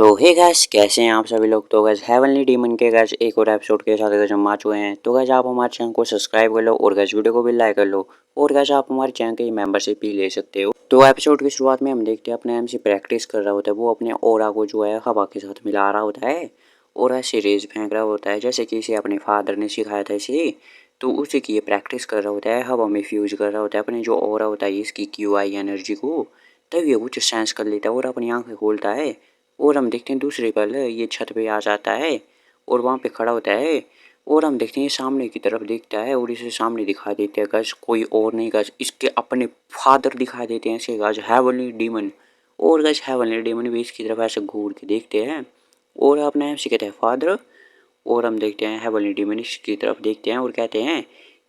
तो hey guys, कैसे हैं आप सभी लोग। तो गाइस हेवनली डीमन के गाइस एक और एपिसोड के साथ गाइस हम आ चुके हैं। तो गाइस आप हमारे चैनल को सब्सक्राइब कर लो और गाइस वीडियो को भी लाइक कर लो और गाइस आप हमारे चैनल की मेंबरशिप भी ले सकते हो। तो एपिसोड की शुरुआत में हम देखते हैं अपने एमसी प्रैक्टिस कर रहा होता है। वो अपने ऑरा को जो है हवा के साथ मिला रहा होता है और ऐसे रेज फेंक रहा होता है जैसे कि इसे अपने फादर ने सिखाया था इसे। तो उसी की ये प्रैक्टिस कर रहा होता है, हवा में फ्यूज कर रहा होता है अपने जो ऑरा होता है इसकी क्यूआई एनर्जी को। तब ये कुछ सेंस कर लेता है और अपनी आंखें खोलता है और हम देखते हैं दूसरे पल ये छत पे आ जाता है और वहाँ पे खड़ा होता है और हम देखते हैं सामने की तरफ देखता है और इसे सामने दिखा देते हैं गज कोई और नहीं गज इसके अपने फादर दिखा देते हैं ऐसे गज हेवनली डीमन। और गज हेवनली डीमन भी इसकी तरफ ऐसे घूर के देखते हैं और अपने ऐसे कहते हैं फादर। और हम देखते हैं हेवनली डीमन इसकी तरफ देखते हैं और कहते हैं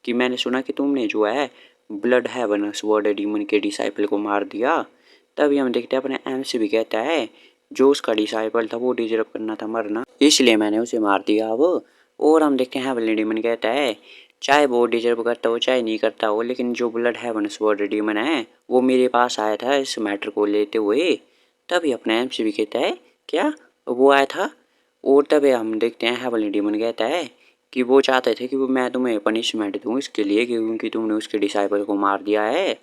कि मैंने सुना कि तुमने जो है ब्लड हेवन वर्ड डीमन के डिसाइपल को मार दिया। तभी हम देखते हैं अपने एमसी भी कहता है जो उसका डिसाइपल था वो डिजर्व करना था मरना, इसलिए मैंने उसे मार दिया वो। और हम देखते हैं हेवनली डीमन कहता है चाहे वो डिजर्व करता हो चाहे नहीं करता हो, लेकिन जो ब्लड हेवन वर्ड डीमन है वो मेरे पास आया था इस मैटर को लेते हुए। तभी अपने एमसी भी कहता है क्या वो आया था। और तभी हम देखते हैं हेवनली डीमन कहता है कि वो चाहते थे कि वो मैं तुम्हें पनिशमेंट दूँ इसके लिए क्योंकि तुमने उसके डिसाइपल को मार दिया है।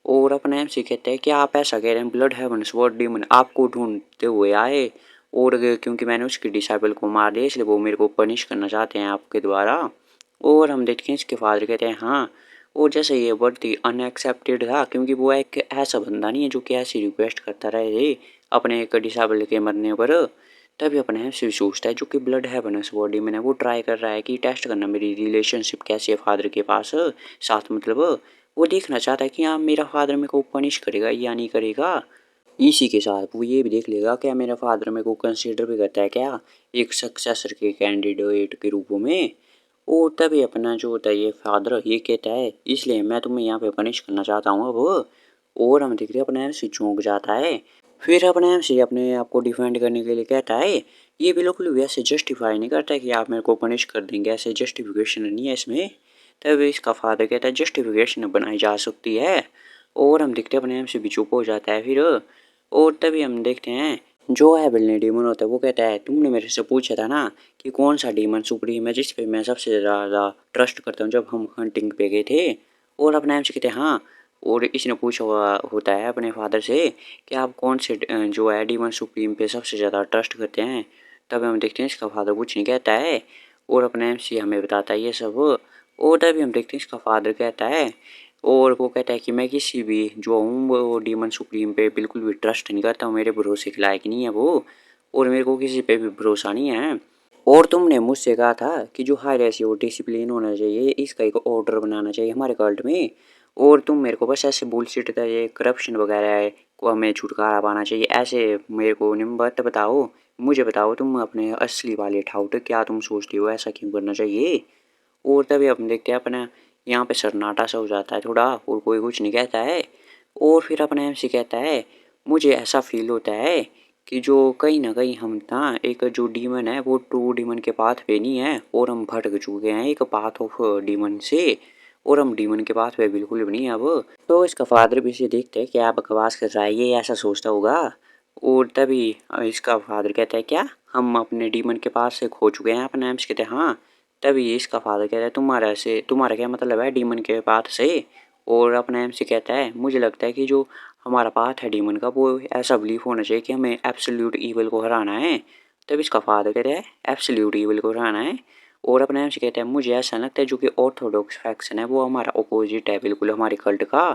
और अपने एमसी कहते हैं कि आप ऐसा कह रहे हैं ब्लड हेवन स्वॉर्ड डीमन आपको ढूंढते हुए आए और क्योंकि मैंने उसके डिसाइपल को मार दिया इसलिए वो मेरे को पनिश करना चाहते हैं आपके द्वारा। और हम देखते हैं इसके फादर कहते हैं हाँ। और जैसे ये बढ़ती अनएक्सेप्टेड था क्योंकि वो एक ऐसा बंदा नहीं है जो कि ऐसी रिक्वेस्ट करता रहे अपने एक डिसाइबल के मरने पर। तभी अपने से सोचता है जो कि ब्लड हेवन बॉडी में है वो ट्राई कर रहा है कि टेस्ट करना मेरी रिलेशनशिप कैसी है फादर के पास साथ, मतलब वो देखना चाहता है कि हाँ मेरा फादर मेरे को पनिश करेगा या नहीं करेगा। इसी के साथ वो ये भी देख लेगा क्या मेरा फादर मेरे को कंसिडर भी करता है क्या एक सक्सेसर के कैंडिडेट के रूप में। और तभी अपना जो होता है ये फादर ये कहता है इसलिए मैं तुम्हें यहाँ पे पनिश करना चाहता हूँ अब। और हम देखते हैं अपने आप से चौंक जाता है। फिर अपने आप से अपने आप को डिफेंड करने के लिए कहता है ये बिल्कुल भी ऐसे जस्टिफाई नहीं करता है कि आप मेरे को पनिश कर देंगे, ऐसे जस्टिफिकेशन नहीं है इसमें। तब इसका फादर कहता है जस्टिफिकेशन बनाई जा सकती है। और हम देखते हैं अपने आप से भी चुप हो जाता है फिर। और तभी हम देखते हैं जो है बिल्ली डीमन होता है वो कहता है तुमने मेरे से पूछा था ना कि कौन सा डीमन सुप्रीम है जिस पे मैं सबसे ज़्यादा ट्रस्ट करता हूँ जब हम हंटिंग पे गए थे। और अपने आप से कहते हैं हाँ। और इसने पूछा हुआ होता है अपने फादर से कि आप कौन से जो है डीमन सुप्रीम पे सबसे ज़्यादा ट्रस्ट करते हैं। तब हम देखते हैं इसका फादर कुछ नहीं कहता है और अपने एम सी हमें बताता है ये सब। और तभी हम देखते हैं इसका फादर कहता है और वो कहता है कि मैं किसी भी जो हूँ वो डीमन सुप्रीम पे बिल्कुल भी ट्रस्ट नहीं करता हूँ, मेरे भरोसे के लायक नहीं है वो और मेरे को किसी पे भी भरोसा नहीं है। और तुमने मुझसे कहा था कि जो हाई रेशियो डिसिप्लिन होना चाहिए इसका एक ऑर्डर बनाना चाहिए हमारे कल्ट में, और तुम मेरे को बस ऐसे बुलशिट था ये करप्शन वगैरह है को हमें छुटकारा पाना चाहिए ऐसे मेरे को नहीं बात बताओ। मुझे बताओ तुम अपने असली वाले ठाउट क्या तुम सोचती हो ऐसा क्यों करना चाहिए। और तभी हम देखते हैं अपना यहाँ पे सन्नाटा सा हो जाता है थोड़ा और कोई कुछ नहीं कहता है। और फिर अपने एमसी कहता है मुझे ऐसा फील होता है कि जो कहीं ना कहीं हम ना एक जो डीमन है वो ट्रू डीमन के पाथ पे नहीं है और हम भटक चुके हैं एक पाथ ऑफ डीमन से और हम डीमन के पाथ पे बिल्कुल भी नहीं है अब। तो इसका फादर भी इसे देखते हैं क्या बकवास कर रहा है ये ऐसा सोचता होगा। और तभी इसका फादर कहता है क्या हम अपने डीमन के पास से खो चुके हैं अपने एम्स कहते हैं हाँ। तभी इसका फादर कहता है तुम्हारा क्या मतलब है डीमन के पाथ से। और अपने एम्स कहता है मुझे लगता है कि जो हमारा पाथ है डीमन का वो ऐसा बिलीफ होना चाहिए कि हमें एब्सोल्यूट ईवल को हराना है। तब इसका फादर कहता है एब्सोल्यूट ईवल को हराना है। और अपने एम्स कहता है मुझे ऐसा लगता है जो कि ऑर्थोडॉक्स फैक्शन है वो हमारा अपोजिट है बिल्कुल हमारे कल्ट का।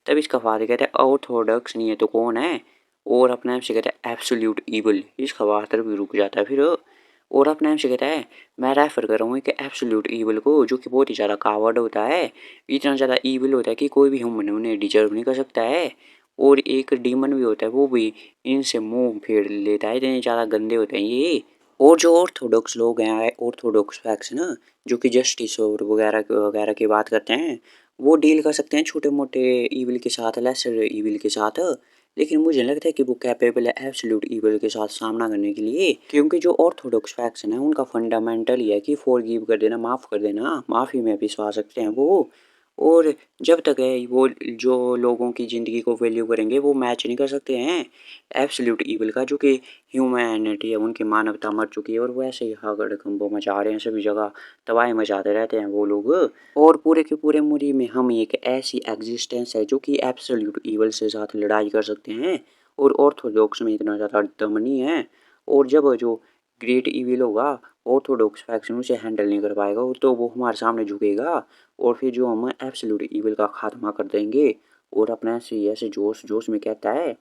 तब इसका फादर कहता है ऑर्थोडॉक्स नहीं है तो कौन है। और अपने आप से कहता है एब्सोल्यूट ईवल, इसका वाटर भी रुक जाता है फिर। और अपने आप से कहता है मैं रेफर कर रहा हूँ कि एब्सोल्यूट ईवल को जो कि बहुत ही ज़्यादा कावर्ड होता है, इतना ज़्यादा ईवल होता है कि कोई भी ह्यूमन उन्हें डिजर्व नहीं कर सकता है। और एक डीमन भी होता है वो भी इनसे मुंह फेर लेता है, इतने ज़्यादा गंदे होते हैं ये। और जो ऑर्थोडॉक्स लोग हैं ऑर्थोडॉक्स फैक्स ना जो कि जस्टिस और वगैरह वगैरह की बात करते हैं वो डील कर सकते हैं छोटे मोटे ईविल के साथ लेसर ईविल के साथ। लेकिन मुझे लगता है कि वो कैपेबल है एब्सोल्यूट ईविल के साथ सामना करने के लिए क्योंकि जो ऑर्थोडॉक्स फैक्शन है उनका फंडामेंटल ही है कि फॉरगिव कर देना, माफ़ कर देना, माफ़ी में विश्वास रखते हैं वो। और जब तक है वो जो लोगों की ज़िंदगी को वैल्यू करेंगे वो मैच नहीं कर सकते हैं एब्सोल्यूट ईविल का, जो कि ह्यूमैनिटी है, उनकी मानवता मर चुकी है और वैसे ही हड़कंप मचा रहे हैं सभी जगह, तबाही मचाते रहते हैं वो लोग। और पूरे के पूरे मूवी में हम एक ऐसी एग्जिस्टेंस है जो कि एब्सोल्यूट ईविल से साथ लड़ाई कर सकते हैं, और ऑर्थोडॉक्स में इतना ज़्यादा दम नहीं है। और जब जो ग्रेट ईविल होगा ऑर्थोडॉक्स फैक्शन उसे हैंडल नहीं कर पाएगा तो वो हमारे सामने झुकेगा, और फिर जो हम एब्सोल्यूट ईविल का खात्मा कर देंगे। और अपने से ऐसे जोश जोश में कहता है,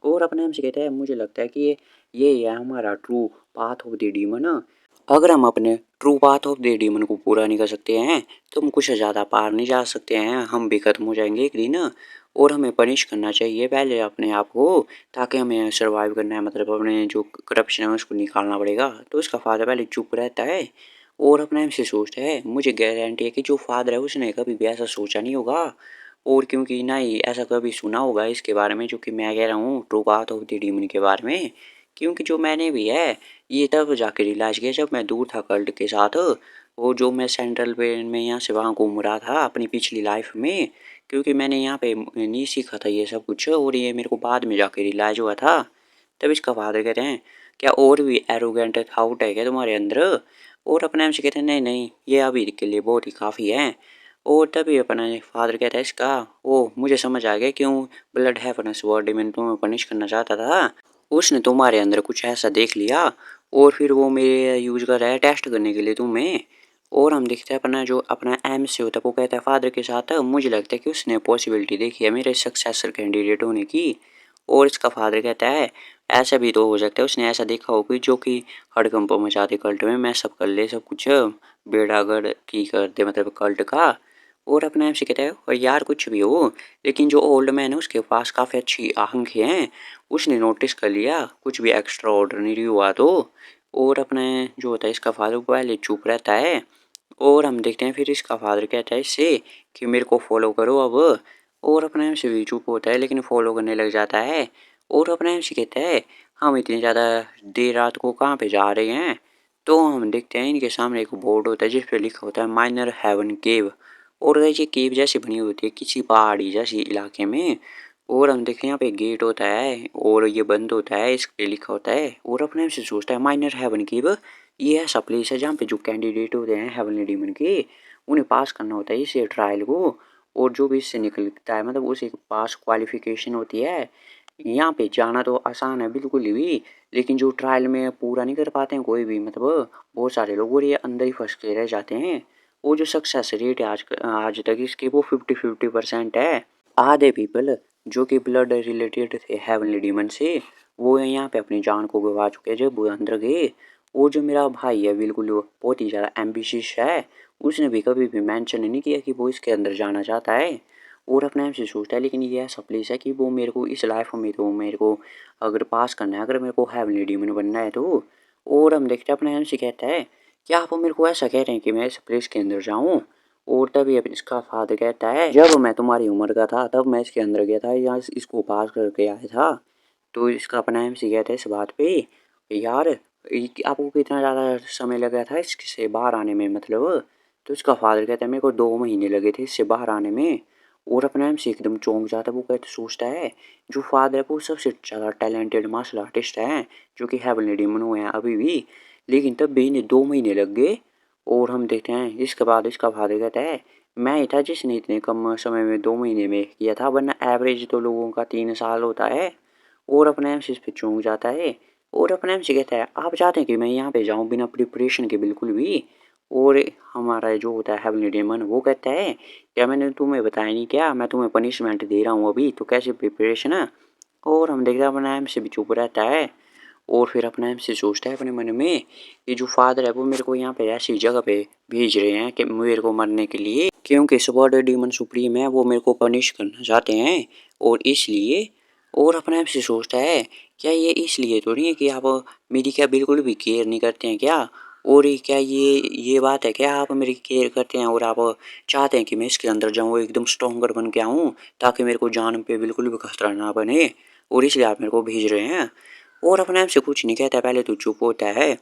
और अपने हमसे कहता है, मुझे लगता है कि ये है हमारा true path of the demon. अगर हम अपने true path of the demon को पूरा नहीं कर सकते हैं तो हम कुछ ज़्यादा पार नहीं जा सकते हैं, हम भी खत्म हो जाएंगे एक दिन। और हमें पनिश करना चाहिए पहले अपने आप को, ताकि हमें सर्वाइव करना है, मतलब अपने जो करप्शन है उसको निकालना पड़ेगा। तो उसका फादर पहले चुप रहता है और अपने आप से सोचता है, मुझे गारंटी है कि जो फादर है उसने कभी भी ऐसा सोचा नहीं होगा, और क्योंकि ना ही ऐसा कभी सुना होगा इसके बारे में जो कि मैं कह रहा हूँ true path of the demon के बारे में। क्योंकि जो मैंने भी है ये तब जाके रियलाइज़ किया जब मैं दूर था कल्ट के साथ, वो जो मैं सेंट्रल पे में यहाँ से वहाँ घूम रहा था अपनी पिछली लाइफ में, क्योंकि मैंने यहाँ पे नहीं सीखा था ये सब कुछ, और ये मेरे को बाद में जाके रियलाइज़ हुआ था। तब इसका फादर कहते हैं, क्या और भी एरोगेंट थाउट है क्या तुम्हारे अंदर? और अपने आप से कहते हैं, नहीं नहीं ये अभी के लिए बहुत ही काफ़ी है। और तभी अपना फादर कहता है इसका, ओ मुझे समझ आ गया क्यों ब्लड हैफनेस वर्ड में तुम्हें पनिश करना चाहता था। उसने तुम्हारे अंदर कुछ ऐसा देख लिया और फिर वो मेरे यूज कर रहा है टेस्ट करने के लिए तुम्हें। और हम देखते हैं अपना जो अपना एम से होता है वो कहता है फादर के साथ, मुझे लगता है कि उसने पॉसिबिलिटी देखी है मेरे सक्सेसर कैंडिडेट होने की। और इसका फादर कहता है, ऐसा भी तो हो सकता है उसने ऐसा देखा हो कि जो कि हड़कंप मचा दे कल्ट में, मैं सब कर ले सब कुछ, बेड़ागढ़ की कर दे मतलब कल्ट का। और अपने आप से कहता है, और यार कुछ भी हो लेकिन जो ओल्ड मैन है उसके पास काफ़ी अच्छी आंखें हैं, उसने नोटिस कर लिया कुछ भी एक्स्ट्रा ऑर्डिनरी हुआ तो। और अपने जो होता है इसका फादर पहले चुप रहता है, और हम देखते हैं फिर इसका फादर कहता है इससे कि मेरे को फॉलो करो अब। और अपने आप से भी चुप होता है लेकिन फॉलो करने लग जाता है। और अपने आप से कहता है, हम इतनी ज़्यादा देर रात को कहाँ पे जा रहे हैं? तो हम देखते हैं इनके सामने एक बोर्ड होता है जिस पे लिखा होता है माइनर हेवन केव। और ये केव जैसी बनी होती है किसी पहाड़ी जैसी इलाके में। और हम देखते हैं यहाँ पे गेट होता है और ये बंद होता है, इस पे लिखा होता है। और अपने आप से सोचता है माइनर हेवन केव, ये ऐसा प्लेस है जहाँ पे जो कैंडिडेट होते हैं हेवनली डीमन के, उन्हें पास करना होता है इस ट्रायल को। और जो भी इससे निकलता है मतलब उसे पास क्वालिफिकेशन होती है। यहाँ पे जाना तो आसान है बिल्कुल ही, लेकिन जो ट्रायल में पूरा नहीं कर पाते हैं कोई भी, मतलब बहुत सारे लोग और ये अंदर ही फंस के रह जाते हैं। वो जो सक्सेस रेट है आज आज तक इसकी वो 50-50% है। आधे पीपल जो कि ब्लड रिलेटेड थे हेवनली डीमन से, वो यहाँ पे अपनी जान को गवा चुके हैं जब वो अंदर गए। वो जो मेरा भाई है बिल्कुल वो बहुत ही ज़्यादा एम्बिशियस है, उसने भी कभी भी मेंशन नहीं किया कि वो इसके अंदर जाना चाहता है। और अपने आप से सोचता है लेकिन ये ऐसा प्लेस है कि वो मेरे को इस लाइफ में तो मेरे को अगर पास करना है, अगर मेरे को हेवनली डीमन बनना है तो। और हम देखते हैं अपने आप से कहता है, क्या आप मेरे को ऐसा कह रहे हैं कि मैं इस प्लेस के अंदर जाऊँ? और तभी अब इसका फादर कहता है, जब मैं तुम्हारी उम्र का था तब मैं इसके अंदर गया था या इसको पास करके आया था। तो इसका अपना एमसी कहता है इस बात पे, यार आपको कितना ज़्यादा समय लगा था इससे बाहर आने में मतलब? तो इसका फादर कहता है मेरे को 2 महीने लगे थे इससे बाहर आने में। और अपना एमसी एकदम चौंक जाता है, वो कहते सोचता है जो फादर है वो सबसे ज़्यादा टैलेंटेड मार्शल आर्टिस्ट हैं जो कि हेवनली डीमन हुए हैं अभी भी, लेकिन तब भी इन्हें 2 महीने लग गए। और हम देखते हैं इसके बाद इसका फादर कहता है, मैं ही था जिसने इतने कम समय में 2 महीने में किया था, वरना एवरेज तो लोगों का 3 साल होता है। और अपने एम से इस पे चौंक जाता है और अपने एम से कहता है, आप चाहते हैं कि मैं यहाँ पे जाऊँ बिना प्रिपरेशन के बिल्कुल भी? और हमारा जो होता है हेवनली डेमन वो कहता है, क्या मैंने तुम्हें बताया नहीं क्या, मैं तुम्हें पनिशमेंट दे रहा हूँ अभी तो कैसे प्रिपरेशन है? और हम देखते हैं अपना एम से भी चुप रहता है। और फिर अपना एम से सोचता है अपने मन में कि जो फादर है वो मेरे को यहाँ पे ऐसी जगह पे भेज रहे हैं कि मेरे को मरने के लिए, क्योंकि सुबॉर्ड डीमन सुप्रीम है वो मेरे को पनिश करना चाहते हैं और इसलिए। और अपने आप से सोचता है, क्या ये इसलिए तो नहीं है कि आप मेरी क्या बिल्कुल भी केयर नहीं करते हैं क्या? और क्या ये बात है क्या आप मेरी केयर करते हैं और आप चाहते हैं कि मैं इसके अंदर जाऊँ एकदम स्ट्रॉन्गर बन के आऊँ ताकि मेरे को जान पे बिल्कुल भी खतरा ना बने, और इसलिए आप मेरे को भेज रहे हैं? और अपने आप से कुछ नहीं कहता, पहले तो चुप होता है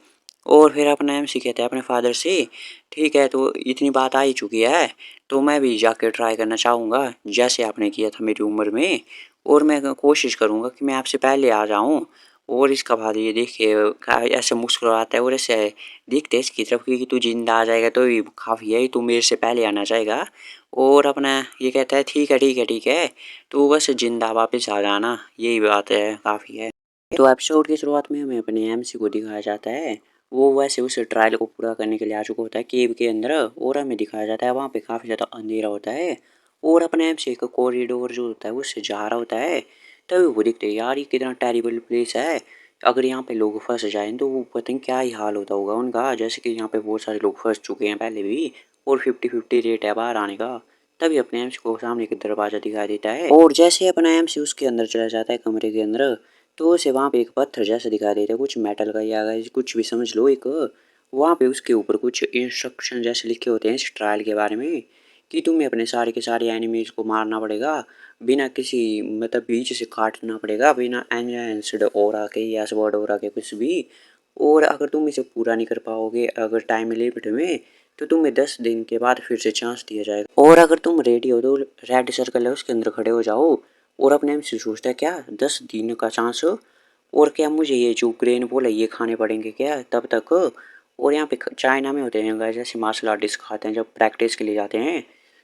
और फिर अपना एमसी कहता है अपने फादर से, ठीक है तो इतनी बात आ ही चुकी है, तो मैं भी जाके ट्राई करना चाहूँगा जैसे आपने किया था मेरी उम्र में, और मैं कोशिश करूँगा कि मैं आपसे पहले आ जाऊँ। और इसका बाद ये देख के ऐसे मुस्कुराता है और ऐसे देखते है इसकी तरफ कि तू जिंदा आ जाएगा तो भी काफ़ी है, तू मेरे से पहले आना चाहेगा। और अपना ये कहता है ठीक है ठीक है ठीक है, तू बस जिंदा वापस आ जाना, यही बात है काफ़ी है। तो एपिसोड की शुरुआत में हमें अपने एमसी को दिखाया जाता है, वो वैसे उस ट्रायल को पूरा करने के लिए आ चुका होता है केव के अंदर, और हमें दिखाया जाता है वहाँ पे काफ़ी ज़्यादा अंधेरा होता है और अपने एमसी का कॉरिडोर जो होता है उससे जा रहा होता है। तभी वो दिखते हैं यार ये कितना टेरिबल प्लेस है, अगर यहाँ पे लोग फंस जाएं तो वो पता नहीं क्या ही हाल होता होगा उनका, जैसे कि यहाँ पे बहुत सारे लोग फंस चुके हैं पहले भी और 50-50 रेट है बाहर आने का। तभी अपने एमसी को सामने का दरवाजा दिखाई देता है और जैसे अपना एमसी उसके अंदर चला जाता है कमरे के अंदर, तो उसे वहाँ पे एक पत्थर जैसा दिखाई देता है, कुछ मेटल का या कुछ भी समझ लो एक, वहाँ पे उसके ऊपर कुछ इंस्ट्रक्शन जैसे लिखे होते हैं इस ट्रायल के बारे में, कि तुम्हें अपने सारे के सारे एनिमीज को मारना पड़ेगा बिना किसी मतलब बीच से काटना पड़ेगा बिना एनहेंस्ड ओरा के या स्वर्ड ओरा के कुछ भी, और अगर तुम इसे पूरा नहीं कर पाओगे अगर टाइम लिमिट में, तो तुम्हें 10 दिन के बाद फिर से चांस दिया जाएगा, और अगर तुम रेडी हो तो रेड सर्कल है उसके अंदर खड़े हो जाओ। और अपने आप से सोचता है क्या 10 दिन का चांस हो, और क्या मुझे ये जो ग्रेन बोल है ये खाने पड़ेंगे क्या तब तक। और यहाँ पे चाइना में होते हैं जैसे मार्शल आर्टिस्ट खाते हैं जब प्रैक्टिस के लिए जाते हैं,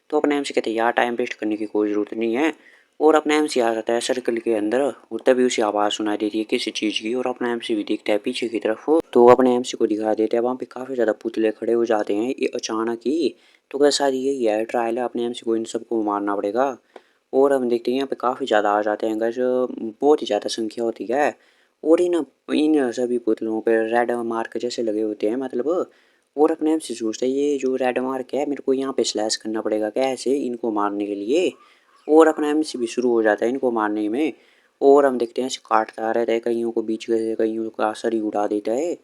तो अपने एम से कहते हैं यार टाइम वेस्ट करने की कोई ज़रूरत नहीं है। और अपना एम सी आ जाता है सर्कल के अंदर, और तभी उसे आवाज़ सुनाई देती है किसी चीज़ की, और अपना एम सी भी दिखता है पीछे की तरफ, तो अपने एम सी को दिखा देते हैं वहाँ पे काफ़ी ज़्यादा पुतले खड़े हो जाते हैं ये अचानक ही। तो कैसा यही है ट्रायल है, अपने एम सी को इन सबको मारना पड़ेगा। और हम देखते हैं यहाँ पे काफ़ी ज़्यादा आ जाते हैं गैस, बहुत ही ज़्यादा संख्या होती है। और इन इन सभी पुतलों पे रेड मार्क जैसे लगे होते हैं मतलब, और अपने आप से सोचते हैं ये जो रेड मार्क है मेरे को यहाँ पे स्लैश करना पड़ेगा कैसे इनको मारने के लिए, और अपना एम सी भी शुरू हो जाता है इनको मारने में। और हम देखते हैं ऐसे काटता रहता है कईयों को बीच से, कईयों का सर ही उड़ा देता है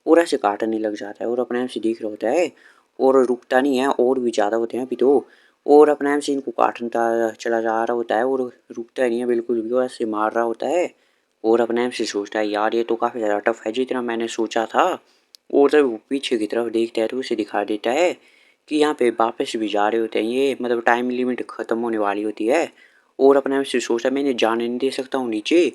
और ऐसे काटने लग जाता है, और अपना एम सी दिख रहा होता है और रुकता नहीं है, और भी ज़्यादा होते हैं अभी तो। और अपने आप से इनको काटता चला जा रहा होता है और रुकता नहीं है बिल्कुल भी, वो ऐसे मार रहा होता है। और अपने आप से सोचता है यार ये तो काफ़ी ज़्यादा टफ है जितना मैंने सोचा था। और जब वो पीछे की तरफ देखता है तो उसे दिखा देता है कि यहाँ पे वापस भी जा रहे होते हैं ये, मतलब टाइम लिमिट ख़त्म होने वाली होती है। और अपने आप से सोचता है मैं इन्हें जाने नहीं दे सकता हूँ नीचे,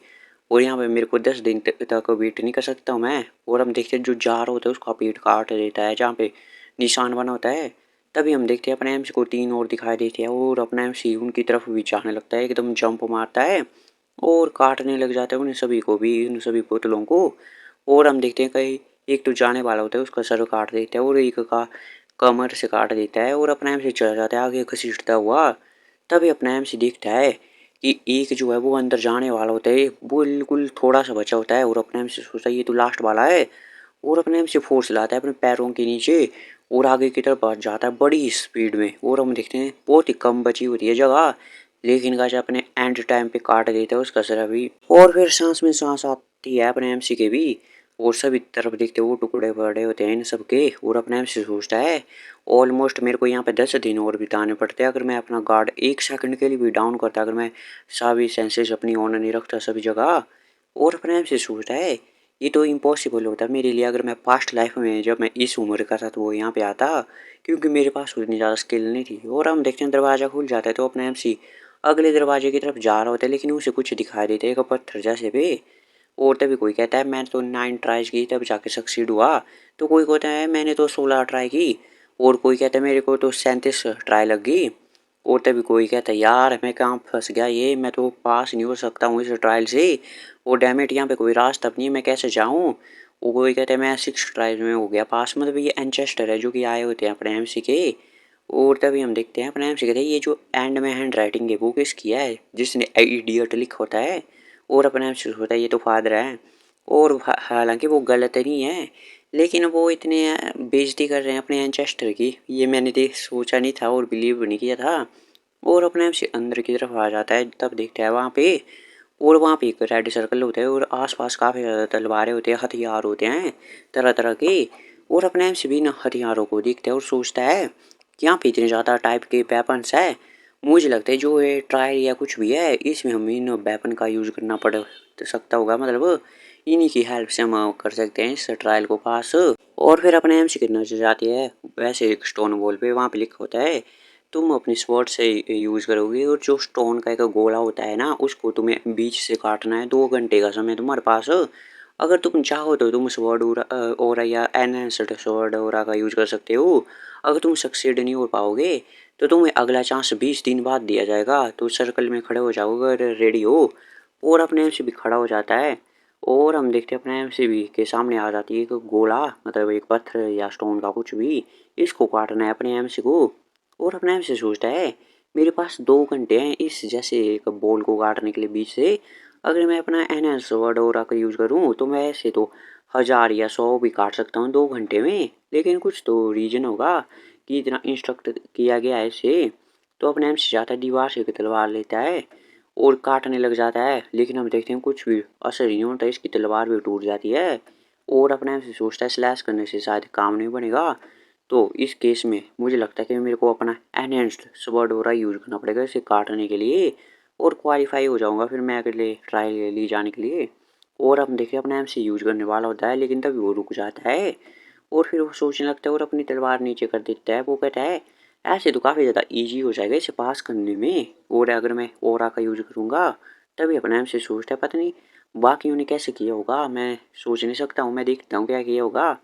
और यहाँ पे मेरे को 10 दिन तक वेट नहीं कर सकता हूँ मैं। और हम देखते हैं जो जा रहा होता है उसका पेट काट देता है जहाँ पे निशान बना होता है। तभी हम देखते हैं अपने एम सी को 3 और दिखाई देते हैं, और अपना एम सी उनकी तरफ भी जाने लगता है एकदम जंप मारता है और काटने लग जाता है उन्हें सभी को भी, उन सभी पुतलों को। और हम देखते हैं कहीं एक तो जाने वाला होता है उसका सर काट देता है और एक का कमर से काट देता है, और अपना एम से चला जाता है आगे घसीटता हुआ। तभी अपना एम से दिखता है कि एक जो है वो अंदर जाने वाला होता है, वो बिल्कुल थोड़ा सा बचा होता है, और अपना एम से सोचता है ये तो लास्ट वाला है, और अपने एम से फोर्स लाता है अपने पैरों के नीचे और आगे की तरफ बढ़ जाता है बड़ी स्पीड में। और हम देखते हैं बहुत ही कम बची होती है जगह, लेकिन गाइस अपने एंड टाइम पे काट देता है उसका सर अभी, और फिर सांस में सांस आती है अपने एमसी के भी। और सभी तरफ देखते वो टुकड़े बड़े होते हैं इन सब के, और अपने एमसी सोचता है ऑलमोस्ट मेरे को यहाँ पे 10 दिन और बिताने पड़ते हैं अगर मैं अपना गार्ड 1 सेकंड के लिए भी डाउन करता, अगर मैं सभी सेंसेस अपनी ऑन नहीं रखता सभी जगह। और अपने एमसी सोचता है ये तो इम्पॉसिबल होता मेरे लिए अगर मैं पास्ट लाइफ में जब मैं इस उम्र का था तो वो यहाँ पे आता, क्योंकि मेरे पास उतनी ज़्यादा स्किल नहीं थी। और हम देखते हैं दरवाज़ा खुल जाता है तो अपना एमसी अगले दरवाजे की तरफ जा रहा होता है, लेकिन उसे कुछ दिखाई देता है एक पत्थर जैसे पे। और तभी कोई कहता है मैंने तो 9 ट्राइज की तब जाके सक्सीड हुआ, तो कोई कहता है मैंने तो 16 ट्राई की, और कोई कहता है मेरे को तो 37 ट्राई लग गई। और तभी कोई कहता है यार मैं कहाँ फंस गया, ये मैं तो पास नहीं हो सकता हूँ इस ट्रायल से, और डैमेट यहाँ पे कोई रास्ता नहीं है मैं कैसे जाऊँ। वो कोई कहता है मैं 6 ट्राइज में हो गया पास, मतलब ये एनचेस्टर है जो कि आए होते हैं अपने एमसी के। और तभी हम देखते हैं अपने एमसी कहते हैं ये जो एंड में हैंड राइटिंग है वो किसकी है जिसने इडियट लिखा होता है, और अपने एमसी होता है ये तो फादर है। और हालांकि वो गलत नहीं है, लेकिन वो इतने बेइज्जती कर रहे हैं अपने एंचेस्टर की, ये मैंने देख सोचा नहीं था और बिलीव नहीं किया था। और अपने आप से अंदर की तरफ आ जाता है तब देखता है वहाँ पे, और वहाँ पे एक रेड सर्कल होता है और आसपास काफ़ी ज़्यादा तलवारें होती हैं हथियार होते हैं तरह तरह के। और अपने आप से भी इन हथियारों को देखता है और सोचता है कि यहाँ पे इतने ज़्यादा टाइप के वेपन्स है, मुझे लगता है जो ये ट्रायल या कुछ भी है इसमें हमें इन वेपन का यूज़ करना पड़ सकता होगा, मतलब इन्हीं की हेल्प से हम कर सकते हैं इस ट्रायल को पास। और फिर अपने एमसी की नजर जाती है वैसे एक स्टोन वॉल पे, वहाँ पे लिखा होता है तुम अपनी स्वॉर्ड से यूज करोगे और जो स्टोन का एक गोला होता है ना उसको तुम्हें बीच से काटना है। 2 घंटे का समय तुम्हारे पास। अगर तुम चाहो तो तुम स्वॉर्ड ओरा या एनहेंस्ड स्वॉर्ड ओरा का यूज कर सकते हो। अगर तुम सक्सेड नहीं हो पाओगे तो तुम्हें अगला चांस 20 दिन बाद दिया जाएगा। तो सर्कल में खड़े हो जाओगे अगर रेडी हो। और अपने एमसी भी खड़ा हो जाता है और हम देखते हैं अपने एमसीबी के सामने आ जाती है एक गोला, मतलब एक पत्थर या स्टोन का कुछ भी। इसको काटना है अपने एमसी को। और अपने एमसी सोचता है मेरे पास 2 घंटे हैं इस जैसे एक बॉल को काटने के लिए बीच से। अगर मैं अपना एनएस वडोरा का यूज करूँ तो मैं ऐसे तो 1000 या 100 भी काट सकता हूँ 2 घंटे में। लेकिन कुछ तो रीजन होगा कि इतना इंस्ट्रक्ट किया गया है इसे। तो अपने एमसी जाता है दीवार से एक तलवार लेता है और काटने लग जाता है। लेकिन हम देखते हैं कुछ भी असर ही नहीं होता, इसकी तलवार भी टूट जाती है। और अपने आप से सोचता है स्लैश करने से शायद काम नहीं बनेगा। तो इस केस में मुझे लगता है कि मेरे को अपना एनहेंस्ड स्वॉर्ड ओरा यूज करना पड़ेगा इसे काटने के लिए। और क्वालिफाई हो जाऊंगा फिर मैं अगले ट्रायल के लिए जाने के लिए। और हम देखिए अपना एम से यूज करने वाला होता है लेकिन तभी वो रुक जाता है। और फिर वो सोचने लगता है और अपनी तलवार नीचे कर देता है। वो कहता है ऐसे तो काफ़ी ज़्यादा इजी हो जाएगा इसे पास करने में। और अगर मैं ओरा का यूज करूँगा तभी अपने आप से सोचता है पता नहीं बाकियों ने कैसे किया होगा, मैं सोच नहीं सकता हूँ, मैं देखता हूँ क्या किया होगा।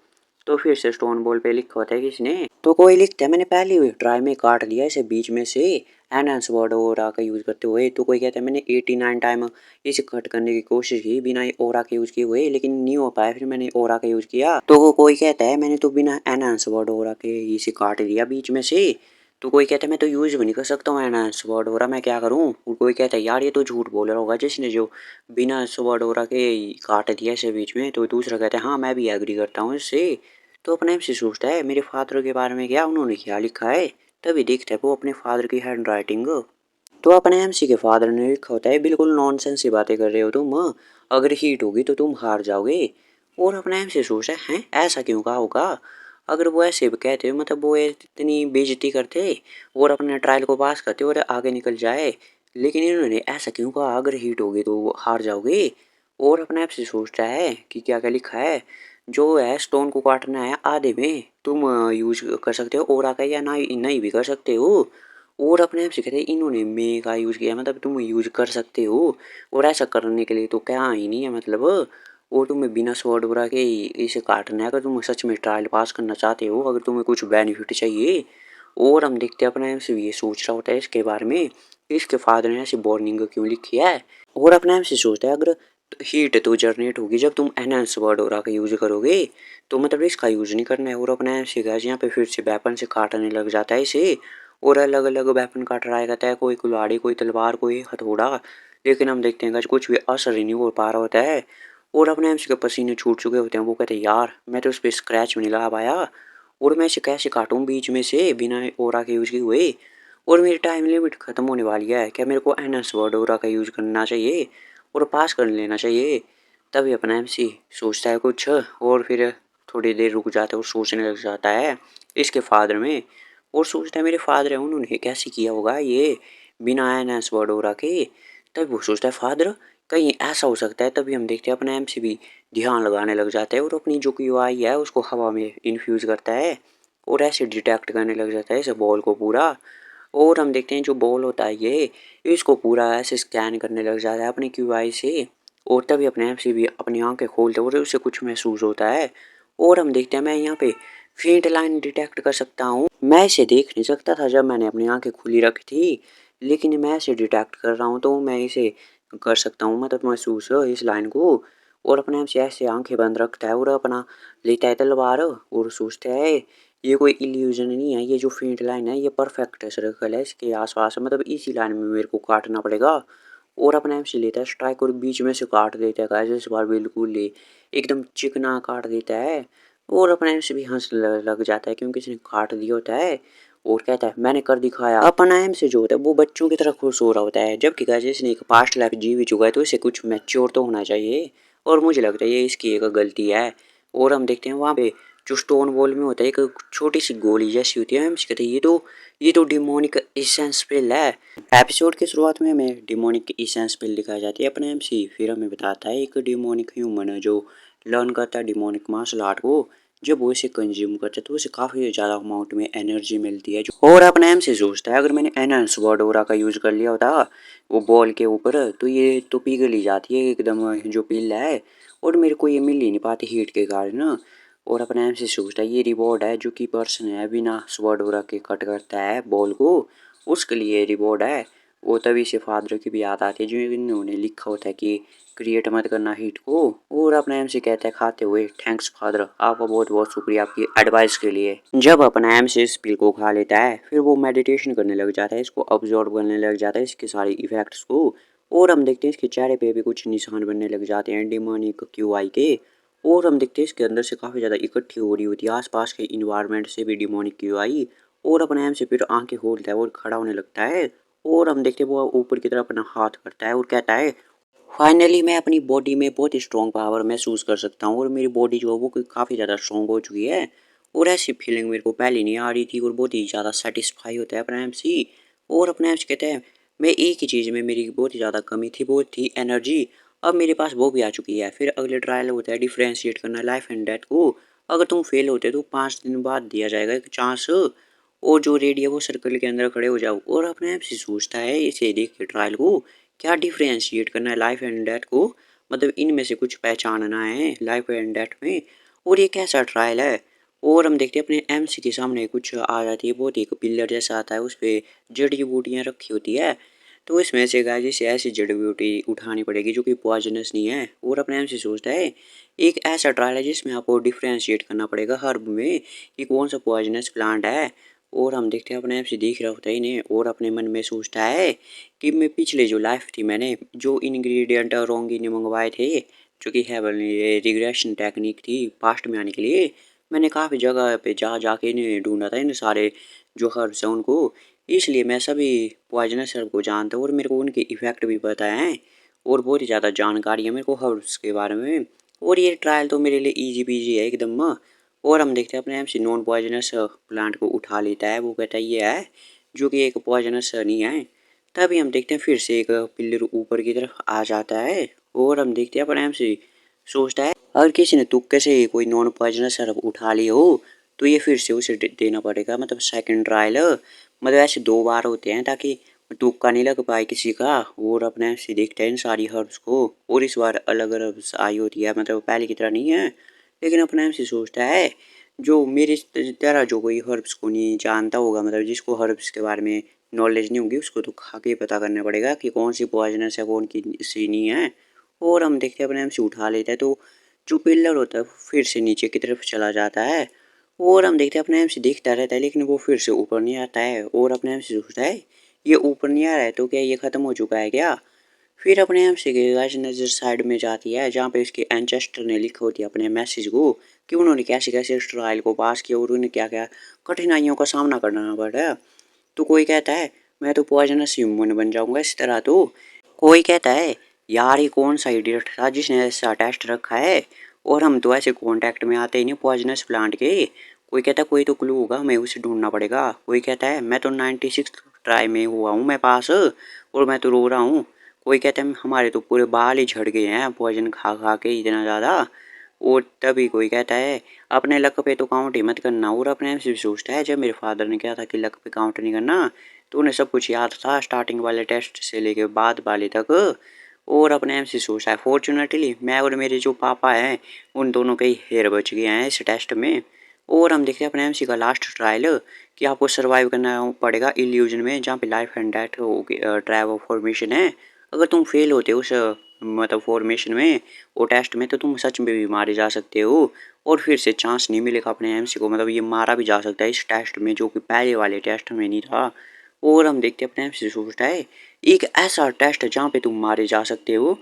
तो फिर से स्टोन बॉल पे लिखा होता है किसने, तो कोई लिखता है मैंने पहले ही ट्राई में काट लिया इसे बीच में से एनहांस वर्ड ओरा का यूज करते हुए। तो कोई कहता है मैंने 89 टाइम इसे कट करने की कोशिश की बिना ओरा के यूज किए हुए लेकिन नहीं हो पाया, फिर मैंने ओरा का यूज किया। तो वो कोई कहता है मैंने तो बिना एनहांस वर्ड ओरा के इसे काट लिया बीच में से। तो कोई कहता है मैं तो यूज भी नहीं कर सकता हूँ एनहांस वर्ड ओरा, मैं क्या करूँ। और कोई कहता है यार ये तो झूठ बोल रहा होगा जिसने जो बिना वर्ड ओरा के काट दिया इसे बीच में। तो दूसरा कहता है हाँ मैं भी एग्री करता हूँ इससे। तो अपने आप से सोचता है मेरे फादर के बारे में क्या उन्होंने क्या लिखा है। तभी देखता है वो अपने फादर की हैंड राइटिंग। तो अपने एमसी के फादर ने लिखा होता है बिल्कुल नॉनसेंस की बातें कर रहे हो तुम, अगर हीट होगी तो तुम हार जाओगे। और अपने एमसी सोचता है ऐसा क्यों कहा होगा। अगर वो ऐसे भी कहते मतलब वो इतनी बेइज्जती करते और अपने ट्रायल को पास करते और आगे निकल जाए। लेकिन इन्होंने ऐसा क्यों कहा अगर हीट होगी तो हार जाओगे। और अपने आप से सोचता है कि क्या क्या लिखा है। जो है स्टोन को काटना है आधे में तुम यूज कर सकते हो और आका या नहीं नहीं भी कर सकते हो। और अपने आप से कहते हैं इन्होंने मे का यूज किया मतलब तुम यूज कर सकते हो। और ऐसा करने के लिए तो क्या ही नहीं है मतलब। और तुम्हें बिना स्वॉर्ड उड़ा के इसे काटना है अगर तुम सच में ट्रायल पास करना चाहते हो, अगर तुम्हें कुछ बेनिफिट चाहिए। और हम देखते हैं अपने आप से ये सोच रहा होता है इसके बारे में इसके फादर ने ऐसी वार्निंग क्यों लिखी है। और अपने आप से सोचता है अगर हीट तो जनरेट होगी जब तुम एनहांस वर्ड ओरा का यूज करोगे, तो मतलब इसका यूज नहीं करना है। और अपने आप से गाइस यहाँ पे फिर से वेपन से काटने लग जाता है इसे। और अलग अलग वेपन का ट्राई करता है, कोई कुल्हाड़ी कोई तलवार कोई हथौड़ा। लेकिन हम देखते हैं गाइस कुछ भी असर ही नहीं हो पा रहा होता है। और अपने एमसी के पसीने छूट चुके होते हैं। वो कहते हैं यार मैं तो उस पर स्क्रैच भी नहीं लगा पाया और मैं इसे कैसे काटूं बीच में से बिना ओरा के यूज किए हुए। और मेरी टाइम लिमिट खत्म होने वाली है, क्या मेरे को एनएस वर्ड ओरा का यूज करना चाहिए और पास कर लेना चाहिए। तभी अपना एमसी सोचता है कुछ और फिर थोड़ी देर रुक जाता है और सोचने लग जाता है इसके फादर में। और सोचता है मेरे फादर है उन्होंने कैसे किया होगा ये बिना एनएस वर्ड ओरा के। तभी वो सोचता है फादर कहीं ऐसा हो सकता है। तभी हम देखते हैं अपना एमसी भी ध्यान लगाने लग जाता है और अपनी जो की आई है उसको हवा में इन्फ्यूज करता है और ऐसे डिटेक्ट करने लग जाता है इस बॉल को पूरा। और हम देखते हैं जो बॉल होता है ये इसको पूरा ऐसे स्कैन करने लग जाता है अपने क्यूआई से। और तभी अपने आप से भी अपनी आंखें खोलते और उसे कुछ महसूस होता है। और हम देखते हैं मैं यहाँ पे फेंट लाइन डिटेक्ट कर सकता हूँ। मैं इसे देख नहीं सकता था जब मैंने अपनी आंखें खुली रखी थी, लेकिन मैं इसे डिटेक्ट कर रहा हूँ तो मैं इसे कर सकता हूँ मतलब महसूस इस लाइन को। और अपने आप से ऐसे आंखें बंद रखता है और अपना लेता है तलवार और सोचता है ये कोई इल्यूजन नहीं है, ये जो फेंट लाइन है ये परफेक्ट सर्कल है इसके आसपास, मतलब इसी लाइन में मेरे को काटना पड़ेगा। और अपने एम से लेता है स्ट्राइक और बीच में से काट देता है गाइस इस बार बिल्कुल ही एकदम चिकना काट देता है। और अपने एम से भी हंस लग जाता है क्योंकि इसने काट दिया होता है। और कहता है मैंने कर दिखाया। अपना एम से जो होता है वो बच्चों की तरह खुश हो रहा होता है, जबकि गाइस इसने एक पास्ट लाइफ जी भी चुका है तो इसे कुछ मैच्योर तो होना चाहिए। और मुझे लगता है ये इसकी एक गलती है। और हम देखते हैं वहाँ पे जो स्टोन वॉल में होता है एक छोटी सी गोली जैसी होती है, हम कहते हैं ये तो डिमोनिक इसेंस पिल है। एपिसोड की शुरुआत में हमें डिमोनिक इसेंस पिल दिखाई जाती है अपने एमसी, फिर हमें बताता है एक डिमोनिक ह्यूमन है जो लर्न करता है डिमोनिक मार्शल आर्ट को। जब वो इसे कंज्यूम करता है तो उसे काफ़ी ज़्यादा अमाउंट में एनर्जी मिलती है, और अपने एम से सोचता है अगर मैंने एनहांस वर्ड ओरा का यूज़ कर लिया होता वो बॉल के ऊपर तो ये तो पिघल ही जाती है एकदम जो पिल है, और मेरे को ये मिल ही नहीं पाती हीट के कारण। और अपने एम से सोचता है ये रिवॉर्ड है जो कि पर्सन है बिना स्वॉर्ड ओरा के कट करता है बॉल को, उसके लिए रिवॉर्ड है। वो तभी से फादर की भी याद आती है जो इन्होंने लिखा होता है कि क्रिएट मत करना हीट को। और अपने एम से कहता है खाते हुए थैंक्स फादर, आपका बहुत बहुत शुक्रिया आपकी एडवाइस के लिए। जब अपना एम से इस पिल को खा लेता है फिर वो मेडिटेशन करने लग जाता है, इसको ऑब्जर्व करने लग जाता है इसके सारे इफेक्ट्स को। और हम देखते हैं इसके चेहरे पे भी कुछ निशान बनने लग जाते हैं डिमोनिक क्यूआई के। और हम देखते हैं इसके अंदर से काफ़ी ज़्यादा इकट्ठी हो रही होती है आसपास के इन्वायरमेंट से भी डिमोनिक क्यूआई। और अपने एम से फिर आंखें खोलता है और खड़ा होने लगता है। और हम देखते हैं वो ऊपर की तरफ अपना हाथ करता है और कहता है फाइनली मैं अपनी बॉडी में बहुत स्ट्रॉन्ग पावर महसूस कर सकता हूँ, और मेरी बॉडी जो है वो काफ़ी ज़्यादा स्ट्रॉन्ग हो चुकी है। और ऐसी फीलिंग मेरे को पहले नहीं आ रही थी, और बहुत ही ज़्यादा सेटिस्फाई होता है अपना एमसी। और अपना एमसी कहते हैं मैं एक ही चीज़ में मेरी बहुत ही ज़्यादा कमी थी, वो थी एनर्जी। अब मेरे पास वो भी आ चुकी है। फिर अगले ट्रायल होता है डिफ्रेंशिएट करना लाइफ एंड डेथ को। अगर तुम फेल होते तो 5 दिन बाद दिया जाएगा एक चांस, और जो रेडी है वो सर्कल के अंदर खड़े हो जाओ। और अपने एमसी सोचता है इसे देख के ट्रायल को क्या डिफ्रेंशिएट करना है लाइफ एंड डेथ को, मतलब इनमें से कुछ पहचानना है लाइफ एंड डेथ में, और ये कैसा ट्रायल है। और हम देखते हैं अपने एमसी के सामने कुछ आ जाती है, बहुत एक पिलर जैसा आता है उस पर जड़ी बूटियाँ रखी होती है। तो इसमें से गाय से ऐसी जड़ी बूटी उठानी पड़ेगी जो कि पॉइजनस नहीं है। और अपने एमसी सोचता है एक ऐसा ट्रायल है जिसमें आपको डिफ्रेंशिएट करना पड़ेगा हर्ब में कि कौन सा पॉइजनस प्लांट है। और हम देखते हैं अपने एमसी देख रहा होता है इन्हें, और अपने मन में सोचता है कि मैं पिछले जो लाइफ थी मैंने जो इंग्रेडिएंट रोंगी ने मंगवाए थे जो कि है रिग्रेशन टेक्निक थी पास्ट में आने के लिए, मैंने काफ़ी जगह पे जा जाके इन्हें ढूंढा था इन सारे जो हर्ब्स हैं उनको। इसलिए मैं सभी पॉइजनस हर्ब को जानता हूँ और मेरे को उनके इफ़ेक्ट भी पता है, और बहुत ही ज़्यादा जानकारी है मेरे को हर्ब्स के बारे में। और ये ट्रायल तो मेरे लिए ईजी पीजी है एकदम। और हम देखते हैं अपने एम से नॉन पॉइजनस प्लांट को उठा लेता है, वो कहता है ये है जो कि एक पॉइजनस नहीं है। तभी हम देखते हैं फिर से एक पिल्लर ऊपर की तरफ आ जाता है, और हम देखते हैं अपने एम से सोचता है अगर किसी ने तुक्के से कोई नॉन पॉइजनस हर्ब उठा लिया हो तो ये फिर से उसे देना पड़ेगा, मतलब सेकंड ट्रायल, मतलब ऐसे 2 बार होते हैं ताकि तुक्का नहीं लग पाए किसी का। और अपने से देखते हैं इन सारी हर्ब्स को, और इस बार अलग हर्ब्स आई होती है, मतलब पहले की तरह नहीं है। लेकिन अपने से सोचता है जो मेरी तरह जो कोई हर्ब्स को नहीं जानता होगा, मतलब जिसको हर्ब्स के बारे में नॉलेज नहीं होगी उसको तो खा के पता करना पड़ेगा कि कौन सी पॉइजनस है कौन की सी नहीं है। और हम देखते हैं अपने से उठा लेते हैं तो जो पिल्लर होता है फिर से नीचे की तरफ चला जाता है। और हम देखते हैं अपने से देखता रहता है लेकिन वो फिर से ऊपर नहीं आता है, और अपने से सोचता है ये ऊपर नहीं आ रहा है तो क्या ये ख़त्म हो चुका है क्या। फिर अपने हम से गाइस नज़र साइड में जाती है जहाँ पे इसके एंचेस्टर ने लिखा होती है अपने मैसेज को कि उन्होंने कैसे कैसे इस ट्रायल को पास किया और उन्हें क्या क्या कठिनाइयों का सामना करना पड़ा। तो कोई कहता है मैं तो पॉइजनस ह्यूमन बन जाऊंगा इस तरह। तो कोई कहता है यार ये कौन सा इडियट था जिसने ऐसा टेस्ट रखा है, और हम तो ऐसे कांटेक्ट में आते ही नहीं पॉइजनस प्लांट के। कोई कहता है कोई तो क्लू होगा हमें उसे ढूंढना पड़ेगा। कोई कहता है मैं तो 96 ट्राई में हुआ हूँ मैं पास, और मैं तो रो रहा हूँ। कोई कहता है हमारे तो पूरे बाल ही झड़ गए हैं पॉइजन खा खा के इतना ज़्यादा। और तभी कोई कहता है अपने लक पे तो काउंट ही मत करना। और अपने से भी सोचता है जब मेरे फादर ने कहा था कि लक पे काउंट नहीं करना तो उन्हें सब कुछ याद था स्टार्टिंग वाले टेस्ट से लेके बाद वाले तक। और अपने एम से सोचता है फॉर्चुनेटली मैं और मेरे जो पापा हैं उन दोनों के ही हेयर बच गए हैं इस टेस्ट में। और हम देखते हैं अपने एमसी का लास्ट ट्रायल कि आपको सरवाइव करना पड़ेगा इल्यूजन में जहाँ पे life and death trial formation है। अगर तुम फेल होते हो उस मतलब फॉर्मेशन में वो टेस्ट में तो तुम सच में भी मारे जा सकते हो, और फिर से चांस नहीं मिलेगा अपने एमसी को, मतलब ये मारा भी जा सकता है इस टेस्ट में जो कि पहले वाले टेस्ट में नहीं था। और हम देखते हैं अपने एमसी सोचता है एक ऐसा टेस्ट है जहाँ पे तुम मारे जा सकते हो।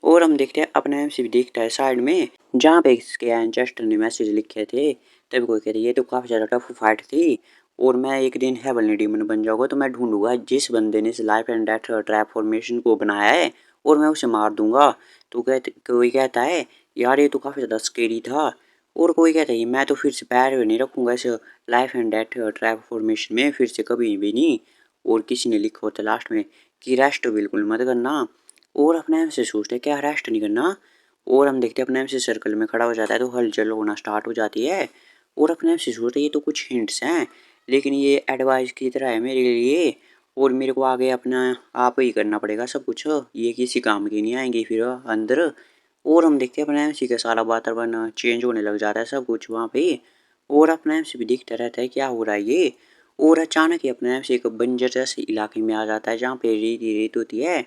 और हम देखते हैं अपने एमसी भी देखता है साइड में जहाँ पे इसके एंचेस्टर ने मैसेज लिखे थे। तभी कोई कहते ये तो काफ़ी ज़्यादा टफ फाइट थी, और मैं एक दिन हेवनली डीमन बन जाऊंगा तो मैं ढूंढूंगा जिस बंदे ने इस life and death trap formation को बनाया है और मैं उसे मार दूंगा। तो कहते कोई कहता है यार ये तो काफ़ी ज़्यादा स्केरी था। और कोई कहता है मैं तो फिर से पैर नहीं रखूँगा इस life and death trap formation में फिर से कभी भी नहीं। और किसी ने लिखा होता लास्ट में कि रेस्ट बिल्कुल मत करना। और अपने आप से सोचते हैं क्या रेस्ट नहीं करना। और हम देखते हैं अपने आप से सर्कल में खड़ा हो जाता है तो हलचल होना स्टार्ट हो जाती है। और अपने आप से सोचते हैं ये तो कुछ हिंट्स हैं लेकिन ये एडवाइस की तरह है मेरे लिए। और मेरे को आगे अपना आप ही करना पड़ेगा सब कुछ, ये किसी काम की नहीं आएंगी फिर अंदर। और हम देखते हैं अपने एमसी का सारा वातावरण चेंज होने लग जाता है सब कुछ वहाँ पे। और अपना एमसी भी दिखता रहता है क्या हो रहा है ये। और अचानक ही अपना एमसी एक बंजर जैसे इलाके में आ जाता है जहाँ पे रेत ही रेत होती है।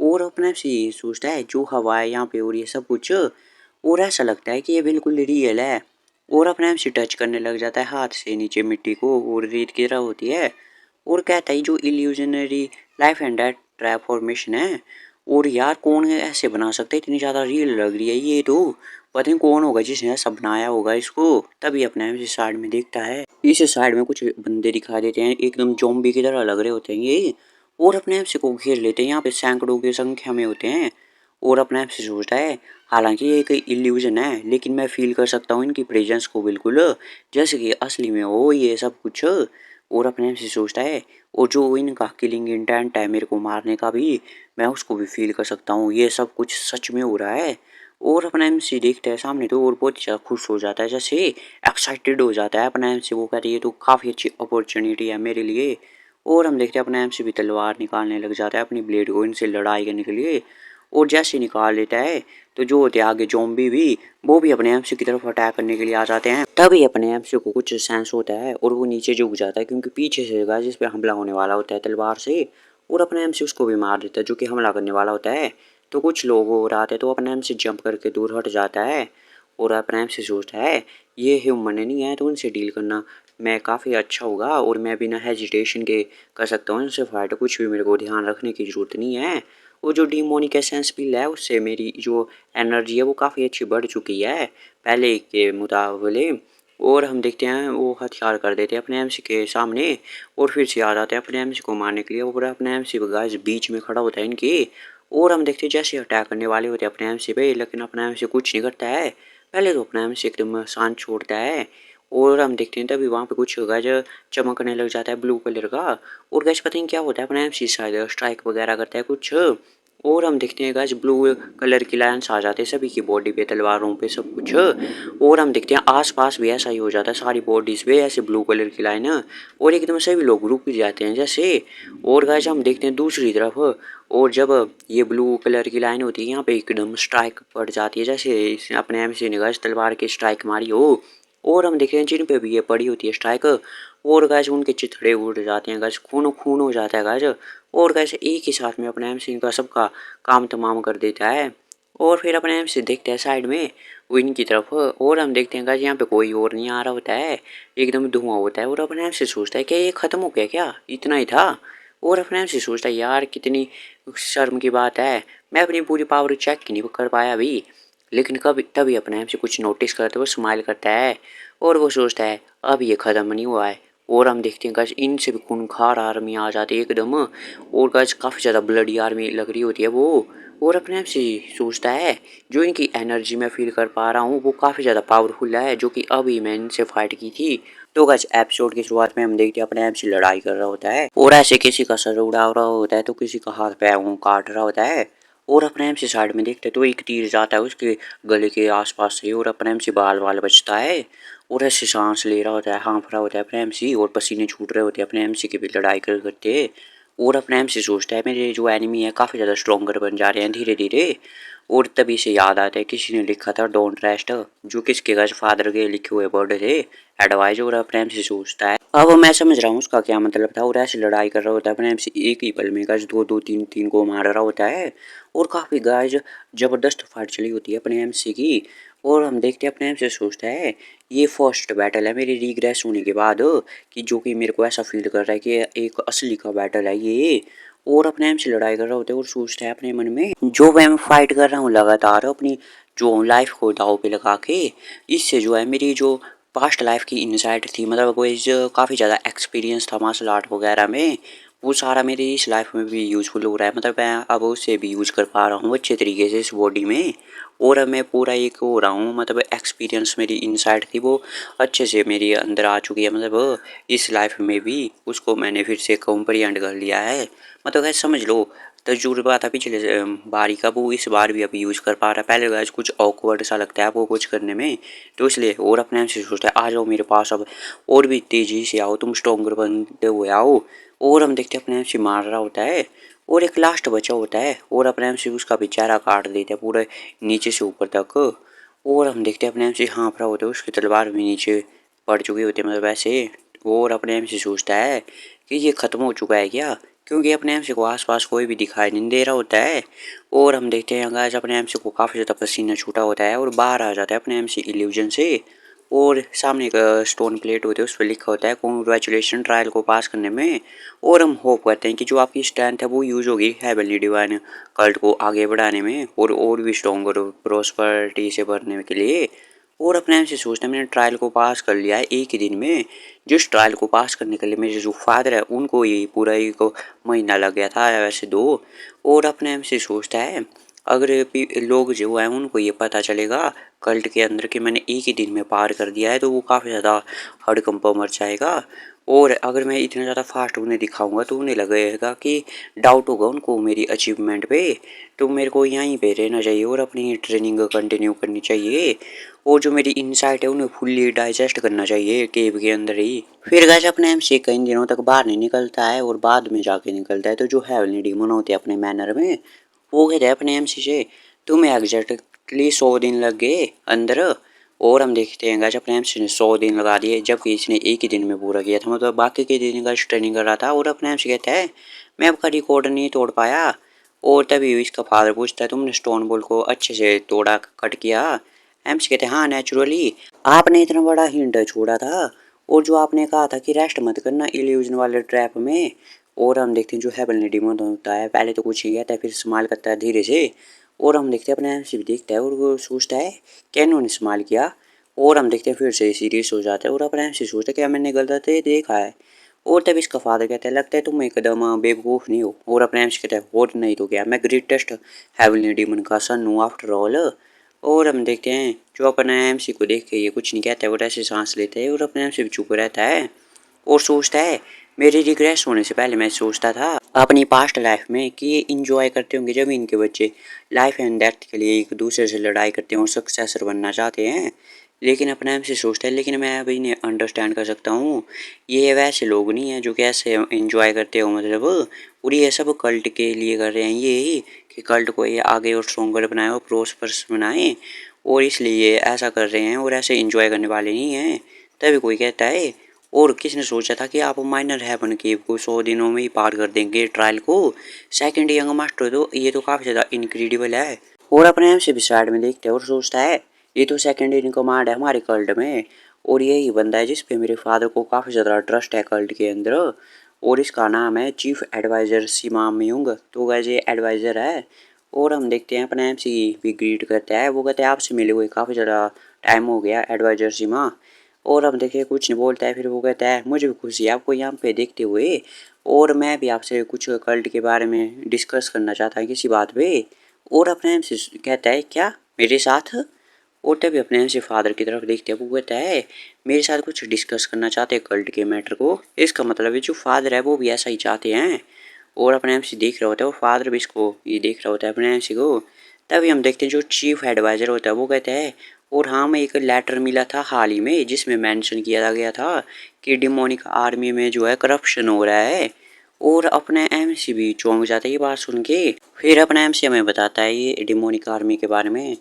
और अपना एमसी सोचता है जो हवा है यहाँ पे और ये सब कुछ, और ऐसा लगता है कि ये बिल्कुल रियल है। और अपना एमसी टच करने लग जाता है हाथ से नीचे मिट्टी को और रेत की तरह होती है। और कहता है जो illusionary life and death trap formation है। और यार कौन है ऐसे बना सकता है, इतनी ज़्यादा रियल लग रही है ये तो। पता नहीं कौन होगा जिसने ऐसा बनाया होगा इसको। तभी अपने इस साइड में देखता है इस साइड में कुछ बंदे दिखा देते हैं एकदम जोम्बी की तरह लग रहे होते हैं ये। और अपने आप से को घेर लेते हैं यहाँ पे सैकड़ों की संख्या में होते हैं। और अपने आप से सोचता है हालांकि ये एक इल्यूजन है लेकिन मैं फील कर सकता हूँ इनकी प्रेजेंस को बिल्कुल जैसे कि असली में हो ये सब कुछ। और अपने आप से सोचता है और जो इनका किलिंग इंटेंट है मेरे को मारने का भी, मैं उसको भी फील कर सकता हूँ ये सब कुछ सच में हो रहा है। और अपना एमसी देखता है सामने तो और बहुत ज़्यादा खुश हो जाता है जैसे एक्साइटेड हो जाता है अपना एमसी। वो कहती है ये तो काफ़ी अच्छी अपॉर्चुनिटी है मेरे लिए। और हम देखते हैं अपना एमसी भी तलवार निकालने लग जाता है अपनी ब्लेड को इनसे लड़ाई करने के लिए। और जैसे निकाल लेता है तो जो होते हैं आगे जोम्बी भी वो भी अपने एमसी की तरफ अटैक करने के लिए आ जाते हैं। तभी अपने एमसी को कुछ सेंस होता है और वो नीचे झुक जाता है क्योंकि पीछे से जगह जिस पे हमला होने वाला होता है तलवार से। और अपने एमसी उसको भी मार देता है जो कि हमला करने वाला होता है। तो कुछ लोग और आते हैं तो अपने एमसी जंप करके दूर हट जाता है। और अपने एमसी सोचता है ये ह्यूमन नहीं है तो उनसे डील करना मैं काफ़ी अच्छा होगा और मैं बिना हेजिटेशन के कर सकता हूँ उनसे फाइट, कुछ भी मेरे को ध्यान रखने की ज़रूरत नहीं है। वो जो डीमोनिक एसेंस पिल है उससे मेरी जो एनर्जी है वो काफ़ी अच्छी बढ़ चुकी है पहले के मुकाबले। और हम देखते हैं वो हथियार कर देते हैं अपने एमसी के सामने और फिर से आ जाते हैं अपने एमसी को मारने के लिए। वो पूरा अपने एमसी गाइस बीच में खड़ा होता है इनके। और हम देखते हैं जैसे अटैक करने वाले होते हैं अपने एमसी पे लेकिन अपना एमसी कुछ नहीं करता है। पहले तो अपना एमसी एकदम शांत छोड़ता है। और हम देखते हैं तभी वहाँ पे कुछ गाइस चमकने लग जाता है ब्लू कलर का। और गाइस पता नहीं क्या होता है अपना एमसी शायद स्ट्राइक वगैरह करता है कुछ। और हम देखते हैं गाइस ब्लू कलर की लाइन्स आ जाते हैं सभी की बॉडी पे तलवारों पे सब कुछ। और हम देखते हैं आसपास भी ऐसा ही हो जाता है सारी बॉडीज पे ऐसे ब्लू कलर की लाइन। और एकदम सभी लोग रुक जाते हैं जैसे। और गाइस हम देखते हैं दूसरी तरफ और जब ये ब्लू कलर की लाइन होती है यहाँ पे एकदम स्ट्राइक पड़ जाती है जैसे अपने एमसी ने गाइस तलवार की स्ट्राइक मारी हो। और हम देखते हैं जिन पे भी ये पड़ी होती है स्ट्राइक और गाइस उनके चिथड़े उड़ जाते हैं गाइस, खून खून हो जाता है गाइस। और गाइस एक ही साथ में अपने एमसी का सबका काम तमाम कर देता है। और फिर अपने एमसी देखते हैं साइड में विन की तरफ और हम देखते हैं गाइस यहाँ पे कोई और नहीं आ रहा होता है, एकदम धुआं होता है। और अपने एमसी सोचता है कि ये खत्म हो गया क्या, इतना ही था। और अपने एमसी सोचता है यार कितनी शर्म की बात है, मैं अपनी पूरी पावर चेक नहीं कर पाया अभी। लेकिन कभी तभी अपने आप से कुछ नोटिस करते हुए स्माइल करता है और वो सोचता है अब ये ख़त्म नहीं हुआ है। और हम देखते हैं गाइस इनसे भी खूंखार आर्मी आ जाती है एकदम। और गाइस काफ़ी ज़्यादा ब्लडी आर्मी लग रही होती है वो। और अपने आप से सोचता है जो इनकी एनर्जी मैं फील कर पा रहा हूँ वो काफ़ी ज़्यादा पावरफुल है जो कि अभी मैं इनसे फाइट की थी। तो गाइस एपिसोड की शुरुआत में हम देखते हैं अपने आप से लड़ाई कर रहा होता है और ऐसे किसी का सर उड़ा रहा होता है तो किसी का हाथ पैर काट रहा होता है। और अपने एम से साइड में देखते हैं तो एक तीर जाता है उसके गले के आसपास से और अपने एम से बाल बाल बचता है। और ऐसे सांस ले रहा होता है हाँफ रहा होता है अपने एम सी और पसीने छूट रहे होते हैं अपने एम सी की भी लड़ाई करते। और अपने एम से सोचता है मेरे जो एनिमी है काफ़ी ज़्यादा स्ट्रॉन्गर बन जा रहे हैं धीरे धीरे। और तभी से याद आता है किसी ने लिखा था डोंट रेस्ट, जो किसके गज फादर के लिखे हुए वर्ड थे एडवाइज। और अपने एम से सोचता है अब मैं समझ रहा हूँ उसका क्या मतलब था। और ऐसे लड़ाई कर रहा होता है अपने एम से एक ही पल में गज दो दो तीन तीन को मार रहा होता है। और काफ़ी गाइस ज़बरदस्त फाइट चली होती है अपने एमसी की। और हम देखते हैं अपने एमसी सोचता है ये फर्स्ट बैटल है मेरी रिग्रेस होने के बाद कि जो कि मेरे को ऐसा फील कर रहा है कि एक असली का बैटल है ये। और अपने एमसी लड़ाई कर रहा होता है और सोचता है अपने मन में जो मैं फाइट कर रहा हूँ लगातार अपनी जो लाइफ को दाव पे लगा के, इससे जो है मेरी जो पास्ट लाइफ की इनसाइट थी मतलब कोई काफ़ी ज़्यादा एक्सपीरियंस था मार्शल आर्ट वगैरह में वो सारा मेरी इस लाइफ में भी यूज़फुल हो रहा है। मतलब मैं अब उसे भी यूज़ कर पा रहा हूँ अच्छे तरीके से इस बॉडी में। और अब मैं पूरा एक हो रहा हूँ, मतलब एक्सपीरियंस मेरी इनसाइड थी वो अच्छे से मेरी अंदर आ चुकी है। मतलब इस लाइफ में भी उसको मैंने फिर से कॉम्प्रिहेंड कर लिया है। मतलब ऐसे समझ लो तजुर्बा था पिछले बारी का, वो इस बार भी अभी यूज़ कर पा रहा है। पहले गाइस कुछ ऑकवर्ड सा लगता है आपको कुछ करने में, तो इसलिए और अपने आप से सोचता है आ जाओ मेरे पास अब, और भी तेज़ी से आओ, तुम स्ट्रॉन्गर बनते हुए आओ। और हम देखते हैं अपने आप से मार रहा होता है, और एक लास्ट बचा होता है और अपने आप से उसका भी चेहरा काट देता है पूरे नीचे से ऊपर तक। और हम देखते हैं अपने आप से हाँफ रहा होता है, उसकी तलवार भी नीचे पड़ चुकी होती है, मतलब ऐसे। और अपने आप से सोचता है कि ये ख़त्म हो चुका है क्या, क्योंकि अपने एम सी को आसपास कोई भी दिखाई नहीं दे रहा होता है। और हम देखते हैं गाइस अपने एम सी को काफ़ी ज़्यादा पसीना छूटा होता है और बाहर आ जाता है अपने एम सी इल्यूजन से। और सामने एक स्टोन प्लेट होती है, उस पर लिखा होता है कॉन्ग्रेचुलेशन ट्रायल को पास करने में। और हम होप करते हैं कि जो आपकी स्ट्रेंथ है वो यूज़ होगी हेवनली डिवाइन कल्ट को आगे बढ़ाने में और भी स्ट्रॉन्ग और प्रोस्परिटी से भरने के लिए। और अपने आप से सोचते हैं मैंने ट्रायल को पास कर लिया है एक ही दिन में। जिस ट्रायल को पास करने के लिए मेरे जो फादर है उनको ये पूरा एक महीना लग गया था, वैसे 2। और अपने आप से सोचता है अगर लोग जो है उनको ये पता चलेगा कल्ट के अंदर कि मैंने एक ही दिन में पार कर दिया है, तो वो काफ़ी ज़्यादा हड़कंप मच जाएगा। और अगर मैं इतना ज़्यादा फास्ट उन्हें दिखाऊंगा तो उन्हें लगेगा कि डाउट होगा उनको मेरी अचीवमेंट पे, तो मेरे को यहीं पे रहना चाहिए और अपनी ट्रेनिंग कंटिन्यू करनी चाहिए। और जो मेरी इनसाइट है उन्हें फुल्ली डाइजेस्ट करना चाहिए केव के अंदर ही। फिर गैस अपने एम से कई दिनों तक बाहर नहीं निकलता है और बाद में जाके निकलता है, तो जो हेवनली डीमन होते हैं अपने मैनर में वो कहते हैं अपने एम से तुम्हें एग्जैक्टली 100 दिन लग गए अंदर। और हम देखते हैं गाइस अपने एमसी ने 100 दिन लगा दिए, जबकि इसने एक ही दिन में पूरा किया था। मतलब बाकी के दिन का ट्रेनिंग कर रहा था। और अपने एमसी कहता है मैं आपका रिकॉर्ड नहीं तोड़ पाया। और तभी इसका फादर पूछता है तुमने स्टोन बॉल को अच्छे से तोड़ा कट किया। एमसी कहते हैं हाँ नेचुरली, आपने इतना बड़ा हिंट छोड़ा था। और जो आपने कहा था कि रेस्ट मत करना इल्यूजन वाले ट्रैप में। और हम देखते हैं जो हेवनली डीमन होता है पहले तो कुछ ही कहता है, फिर इस्तेमाल करता है धीरे से। और हम देखते हैं अपने एमसी भी देखता है और वो सोचता है कैन उन्होंने इस्तेमाल किया। और हम देखते हैं फिर से सीरियस हो जाता है और अपने एमसी सोचता है क्या मैंने गलत देखा है। और तब इसका फादर कहता है लगता है तुम एकदम बेवकूफ़ नहीं हो। और अपने एमसी कहता है और नहीं तो क्या, मैं ग्रेटेस्ट हेवनली डीमन का सन हूँ आफ्टर ऑल। और हम देखते हैं जो अपने एमसी को देख के ये कुछ नहीं कहता है, वो ऐसे सांस लेता है और अपने एमसी भी चुप रहता है और सोचता है मेरे रिग्रेस होने से पहले मैं सोचता था अपनी पास्ट लाइफ में कि ये इंजॉय करते होंगे जब इनके बच्चे लाइफ एंड डेथ के लिए एक दूसरे से लड़ाई करते हैं और सक्सेसर बनना चाहते हैं। लेकिन अपने आप से सोचता है लेकिन मैं अभी इन्हें अंडरस्टैंड कर सकता हूँ, ये वैसे लोग नहीं हैं जो कैसे इंजॉय करते हो मतलब। और ये सब कल्ट के लिए कर रहे हैं ये कि कल्ट को ये आगे और स्ट्रॉन्गर बनाए और प्रोस्पर्स बनाए, और इसलिए ये ऐसा कर रहे हैं और ऐसे इंजॉय करने वाले नहीं हैं। तभी कोई कहता है और किसने सोचा था कि आप माइनर हेवन केव को 100 दिनों में ही पार कर देंगे ट्रायल को। सेकंड यंग मास्टर तो ये तो काफ़ी ज़्यादा इनक्रेडिबल है। और अपने आप से भी साइड में देखते हैं और सोचता है ये तो सेकंड इन कमांड है हमारे कल्ट में, और यही बंदा है जिस पे मेरे फादर को काफ़ी ज़्यादा ट्रस्ट है कल्ट के अंदर। और इसका नाम है चीफ एडवाइज़र सीमा म्यूंग, तो वैसे ये एडवाइज़र है। और हम देखते हैं अपने एम सी भी ग्रीट करता है, वो कहते हैं आपसे मिले हुए काफ़ी ज़्यादा टाइम हो गया एडवाइज़र सीमा। और हम देखिए कुछ नहीं बोलता है, फिर वो कहता है मुझे भी खुशी है आपको यहाँ पे देखते हुए, और मैं भी आपसे कुछ कल्ट के बारे में डिस्कस करना चाहता है किसी बात पे। और अपने एम से कहता है क्या मेरे साथ। और तभी अपने एम से फादर की तरफ देखते हैं, वो कहता है मेरे साथ कुछ डिस्कस करना चाहते हैं कल्ट के मैटर को। इसका मतलब है जो फादर है वो भी ऐसा ही चाहते हैं। और अपने एम से देख रहा होता है और फादर भी इसको ये देख रहा होता है अपने एम सी को। तभी हम देखते हैं जो चीफ एडवाइज़र होता है वो कहता है और हाँ मैं एक लेटर मिला था हाल ही में जिसमें मेंशन किया गया था कि डिमोनिक आर्मी में जो है करप्शन हो रहा है। और अपने एमसी भी चौंक जाता है ये बात सुन के। फिर अपना एमसी हमें बताता है ये डिमोनिक आर्मी के बारे में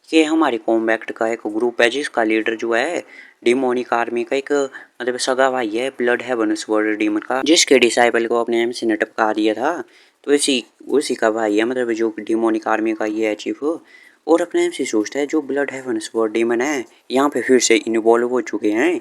कि हमारी कॉम्बैक्ट का एक ग्रुप है जिसका लीडर जो है डिमोनिक आर्मी का एक मतलब सगा भाई है ब्लड हेवनस वर्ल्ड डीमन का, जिसके डिसाइबल को अपने एमसी ने टपका दिया था। तो इसी उसी का भाई है, मतलब जो डिमोनिक आर्मी का ये है चीफ। और अपने एमसी सोचता है जो ब्लड हेवनस वर्ल्ड डीमन है यहाँ पे फिर से इन्वॉल्व हो चुके हैं।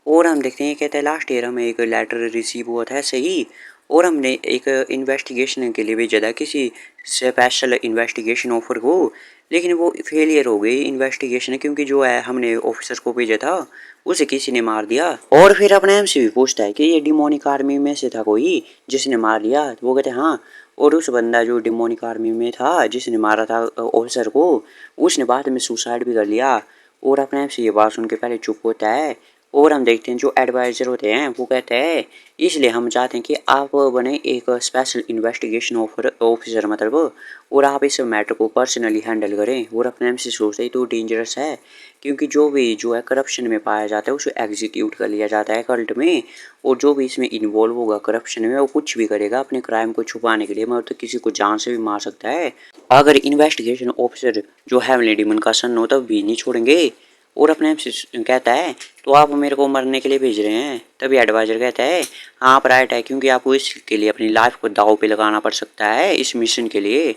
और हम देखते हैं कहते हैं लास्ट ईयर हमें एक लेटर रिसीव हुआ था सही, और हमने एक इन्वेस्टिगेशन के लिए भेजा था किसी स्पेशल इन्वेस्टिगेशन ऑफर को, लेकिन वो फेलियर हो गई इन्वेस्टिगेशन, क्योंकि जो है हमने ऑफिसर को भेजा था उसे किसी ने मार दिया। और फिर अपने एमसी भी पूछता है कि ये डिमोनिक आर्मी में से था कोई जिसने मार दिया, तो वो कहते हैं हाँ। और उस बंदा जो डिमोनिक आर्मी में था जिसने मारा था ऑफिसर को, उसने बाद में सुसाइड भी कर लिया। और अपने एमसी ये बात सुन के पहले चुप होता है। और हम देखते हैं जो एडवाइजर होते हैं वो कहते हैं इसलिए हम चाहते हैं कि आप बने एक स्पेशल इन्वेस्टिगेशन ऑफिसर मतलब, और आप इस मैटर को पर्सनली हैंडल करें। और अपने एम से सोचते ही तो डेंजरस है, क्योंकि जो भी जो है करप्शन में पाया जाता है उसे एग्जीक्यूट कर लिया जाता है कल्ट में। और जो भी इसमें इन्वॉल्व होगा करप्शन में वो कुछ भी करेगा अपने क्राइम को छुपाने के लिए, मतलब तो किसी को जान से भी मार सकता है। अगर इन्वेस्टिगेशन ऑफिसर जो हेवनली डेमन का सन हो तब भी नहीं छोड़ेंगे। और अपने आप से कहता है तो आप मेरे को मरने के लिए भेज रहे हैं? तभी एडवाइजर कहता है हाँ आप राइट है, क्योंकि आपको इसके लिए अपनी लाइफ को दाव पे लगाना पड़ सकता है इस मिशन के लिए।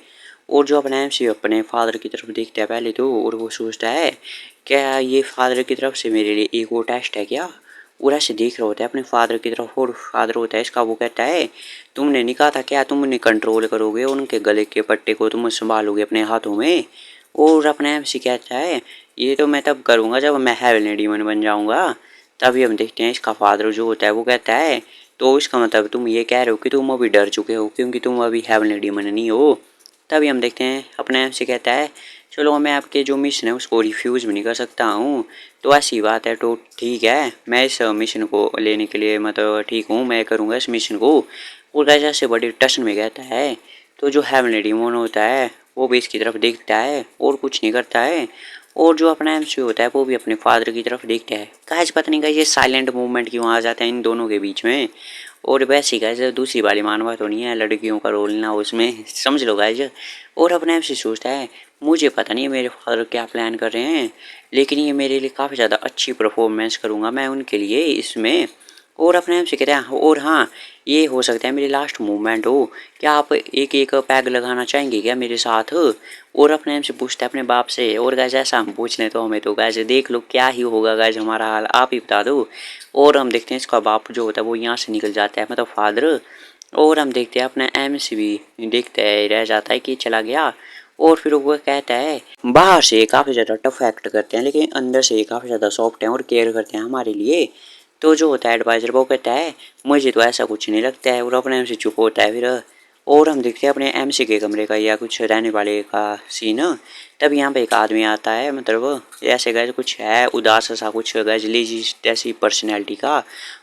और जो अपने एम से अपने फादर की तरफ देखता है पहले तो, और वो सोचता है क्या ये फादर की तरफ से मेरे लिए एक और टेस्ट है क्या। और ऐसे देख रहा होता है अपने फादर की तरफ, और फादर होता है इसका, वो कहता है तुमने नहीं कहा था क्या तुम उन्हें कंट्रोल करोगे, उनके गले के पट्टे को तुम संभालोगे अपने हाथों में। और अपने आप से कहता है ये तो मैं तब करूँगा जब मैं हेवनली डीमन बन जाऊँगा। तभी हम देखते हैं इसका फादर जो होता है वो कहता है तो इसका मतलब तुम ये कह रहे हो कि तुम अभी डर चुके हो क्योंकि तुम अभी हेवनली डीमन नहीं हो। तभी हम देखते हैं अपने आप से कहता है चलो मैं आपके जो मिशन है उसको रिफ्यूज़ भी नहीं कर सकता हूँ, तो ऐसी बात है तो ठीक है मैं इस मिशन को लेने के लिए मतलब ठीक हूँ, मैं करूँगा इस मिशन को। और राजा से बड़ी टशन में कहता है तो जो हेवनली डीमन होता है वो भी इसकी तरफ देखता है और कुछ नहीं करता है। और जो अपना एमसी होता है वो भी अपने फादर की तरफ देखता है। गाइस पता नहीं गाइस ये साइलेंट मूवमेंट क्यों आ जाता है इन दोनों के बीच में। और वैसे ही गाइस दूसरी वाली मानवा तो नहीं है लड़कियों का रोल ना उसमें, समझ लो गाइस। और अपने एमसी सोचता है मुझे पता नहीं मेरे फादर क्या प्लान कर रहे हैं, लेकिन ये मेरे लिए काफ़ी ज़्यादा अच्छी परफॉर्मेंस करूँगा मैं उनके लिए इसमें। और अपने आप से कहते हैं और हाँ ये हो सकता है मेरी लास्ट मूवमेंट हो, क्या आप एक एक पैग लगाना चाहेंगे क्या मेरे साथ। और अपने आप से पूछता है अपने बाप से, और गाइस ऐसा हम पूछ लें तो हमें तो गाइस देख लो क्या ही होगा गाइस हमारा हाल, आप ही बता दो। और हम देखते हैं इसका बाप जो होता है वो यहाँ से निकल जाता है मतलब फादर। और हम देखते हैं अपना एम सी भी देखते है रह जाता है कि चला गया। और फिर वो कहता है बाहर से काफ़ी ज़्यादा टफ एक्ट करते हैं लेकिन अंदर से काफ़ी ज़्यादा सॉफ्ट हैं और केयर करते हैं हमारे लिए। तो जो होता है एडवाइज़र वो कहता है मुझे तो ऐसा कुछ नहीं लगता है, और अपने एम से चुप होता है फिर। और हम देखते हैं अपने एम सी के कमरे का या कुछ रहने वाले का सीन। तब यहाँ पे एक आदमी आता है मतलब ऐसे गैज कुछ है उदास सा कुछ गैज लीजी जैसी पर्सनैलिटी का।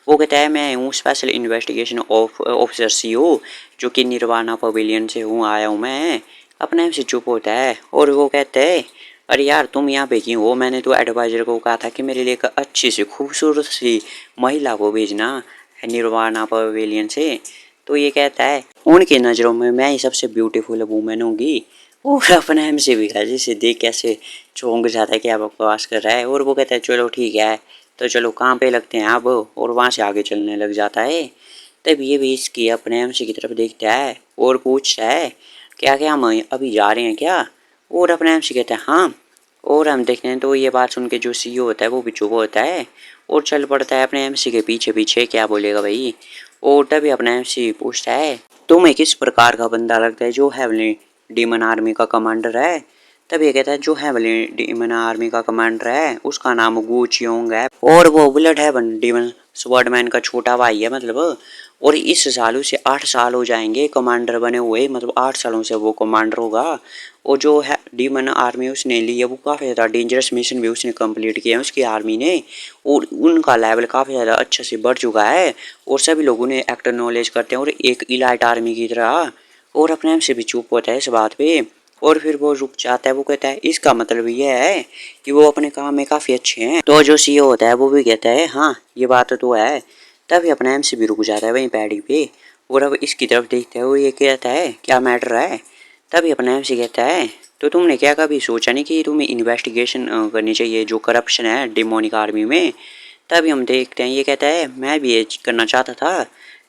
वो कहता है मैं हूँ स्पेशल इन्वेस्टिगेशन ऑफिसर सीओ जो कि निर्वाणा पवेलियन से हूँ आया हूँ मैं। अपने एम से चुप होता है और वो कहते हैं अरे यार तुम यहाँ पे क्यों हो, मैंने तो एडवाइज़र को कहा था कि मेरे लिए एक अच्छी सी खूबसूरत सी महिला को भेजना है निर्वाणा पवेलियन से। तो ये कहता है उनकी नज़रों में मैं ही सबसे ब्यूटीफुल वूमेन होंगी। और अपने हम से भी कहा जिसे देख कैसे चौंक जाता है कि क्या बकवास कर रहा है। और वो कहता है चलो ठीक है तो चलो कहाँ पे लगते हैं अब, और वहाँ से आगे चलने लग जाता है। तब ये भी इसकी अपने एम सी की तरफ देखता है और पूछता है क्या क्या हम अभी जा रहे हैं क्या। और अपने एम सी कहता है हाँ। और हम देखते हैं तो ये बात सुन के जो सीईओ होता है वो भी चुप होता है और चल पड़ता है अपने एमसी के पीछे पीछे, क्या बोलेगा भाई। और तभी अपना एमसी पूछता है तुम्हें किस प्रकार का बंदा लगता है जो हेवनली डीमन आर्मी का कमांडर है। तब ये कहता है जो हेवनली डीमन आर्मी का कमांडर है उसका नाम गू चियोंग है और वो ब्लड हेवन डीमन स्वॉर्डमैन का छोटा भाई है मतलब। और इस साल उसे 8 साल हो जाएंगे कमांडर बने हुए, मतलब 8 सालों से वो कमांडर होगा। और जो है डीमन आर्मी उसने ली है वो काफ़ी ज़्यादा डेंजरस मिशन भी उसने कंप्लीट किया है उसकी आर्मी ने, और उनका लेवल काफ़ी ज़्यादा अच्छे से बढ़ चुका है और सभी लोग उन्हें एक्नॉलेज करते हैं और एक इलाइट आर्मी की तरह। और अपने आप से भी चुप होता है इस बात पे। और फिर वो रुक जाता है, वो कहता है इसका मतलब ये है कि वो अपने काम में काफ़ी अच्छे हैं। तो जो सीईओ होता है वो भी कहता है हाँ ये बात तो है। तभी अपना एम सी भी रुक जाता है वहीं पैडी पे और अब इसकी तरफ देखते हुए ये कहता है क्या मैटर है। तभी अपना एम सी कहता है तो तुमने क्या कभी सोचा नहीं कि तुम्हें इन्वेस्टिगेशन करनी चाहिए जो करप्शन है डेमोनिक आर्मी में। तभी हम देखते हैं ये कहता है मैं भी ये करना चाहता था।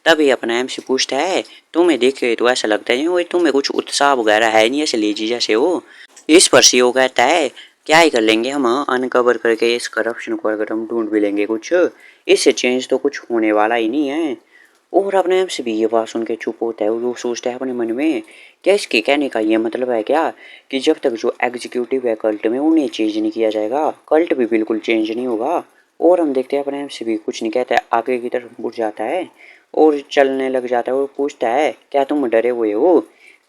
तभी अपना एम से पूछता है तुम्हें देख के तो ऐसा लगता है वो तुम्हें कुछ उत्साह वगैरह है नहीं ऐसे लेजी जैसे हो। इस पर सीओ कहता है क्या ही कर लेंगे हम अनकवर करके इस करप्शन को, अगर हम ढूंढ भी लेंगे कुछ इससे चेंज तो कुछ होने वाला ही नहीं है। और अपने आप से भी ये बात सुन के चुप होता है और वो सोचता है अपने मन में, क्या इसके कहने का ये मतलब है क्या कि जब तक जो एग्जीक्यूटिव है कल्ट में उन्हें चेंज नहीं किया जाएगा, कल्ट भी बिल्कुल चेंज नहीं होगा। और हम देखते हैं अपने आप से भी कुछ नहीं कहता है, आगे की तरफ मुड़ जाता है और चलने लग जाता है और पूछता है, क्या तुम डरे हुए हो?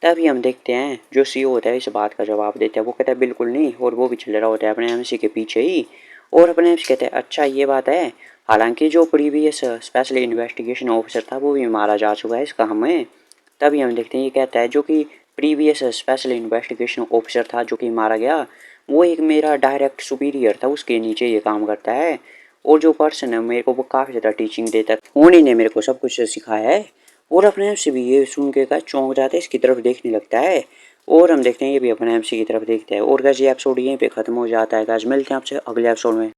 तभी हम देखते हैं जो सीईओ होता है इस बात का जवाब देता है, वो कहता है बिल्कुल नहीं, और वो भी चल रहा होता है अपने एमसी के पीछे ही। और अपने एमसी कहते हैं अच्छा ये बात है, हालांकि जो प्रीवियस स्पेशल इन्वेस्टिगेशन ऑफिसर था वो भी मारा जा चुका है इसका हमें। तभी हम देखते हैं ये कहता है जो कि प्रीवियस स्पेशल इन्वेस्टिगेशन ऑफिसर था जो कि मारा गया, वो एक मेरा डायरेक्ट सुपीरियर था, उसके नीचे ये काम करता है। और जो पर्सन है मेरे को वो काफ़ी ज़्यादा टीचिंग देता है, उन्हीं ने मेरे को सब कुछ सिखाया है। और अपने एमसी भी ये सुन के का चौंक जाता है, इसकी तरफ देखने लगता है। और हम देखते हैं ये भी अपने एमसी की तरफ देखता है। और गाइस ये एपिसोड यहीं पे खत्म हो जाता है गाइस, मिलते हैं आपसे अगले एपिसोड में।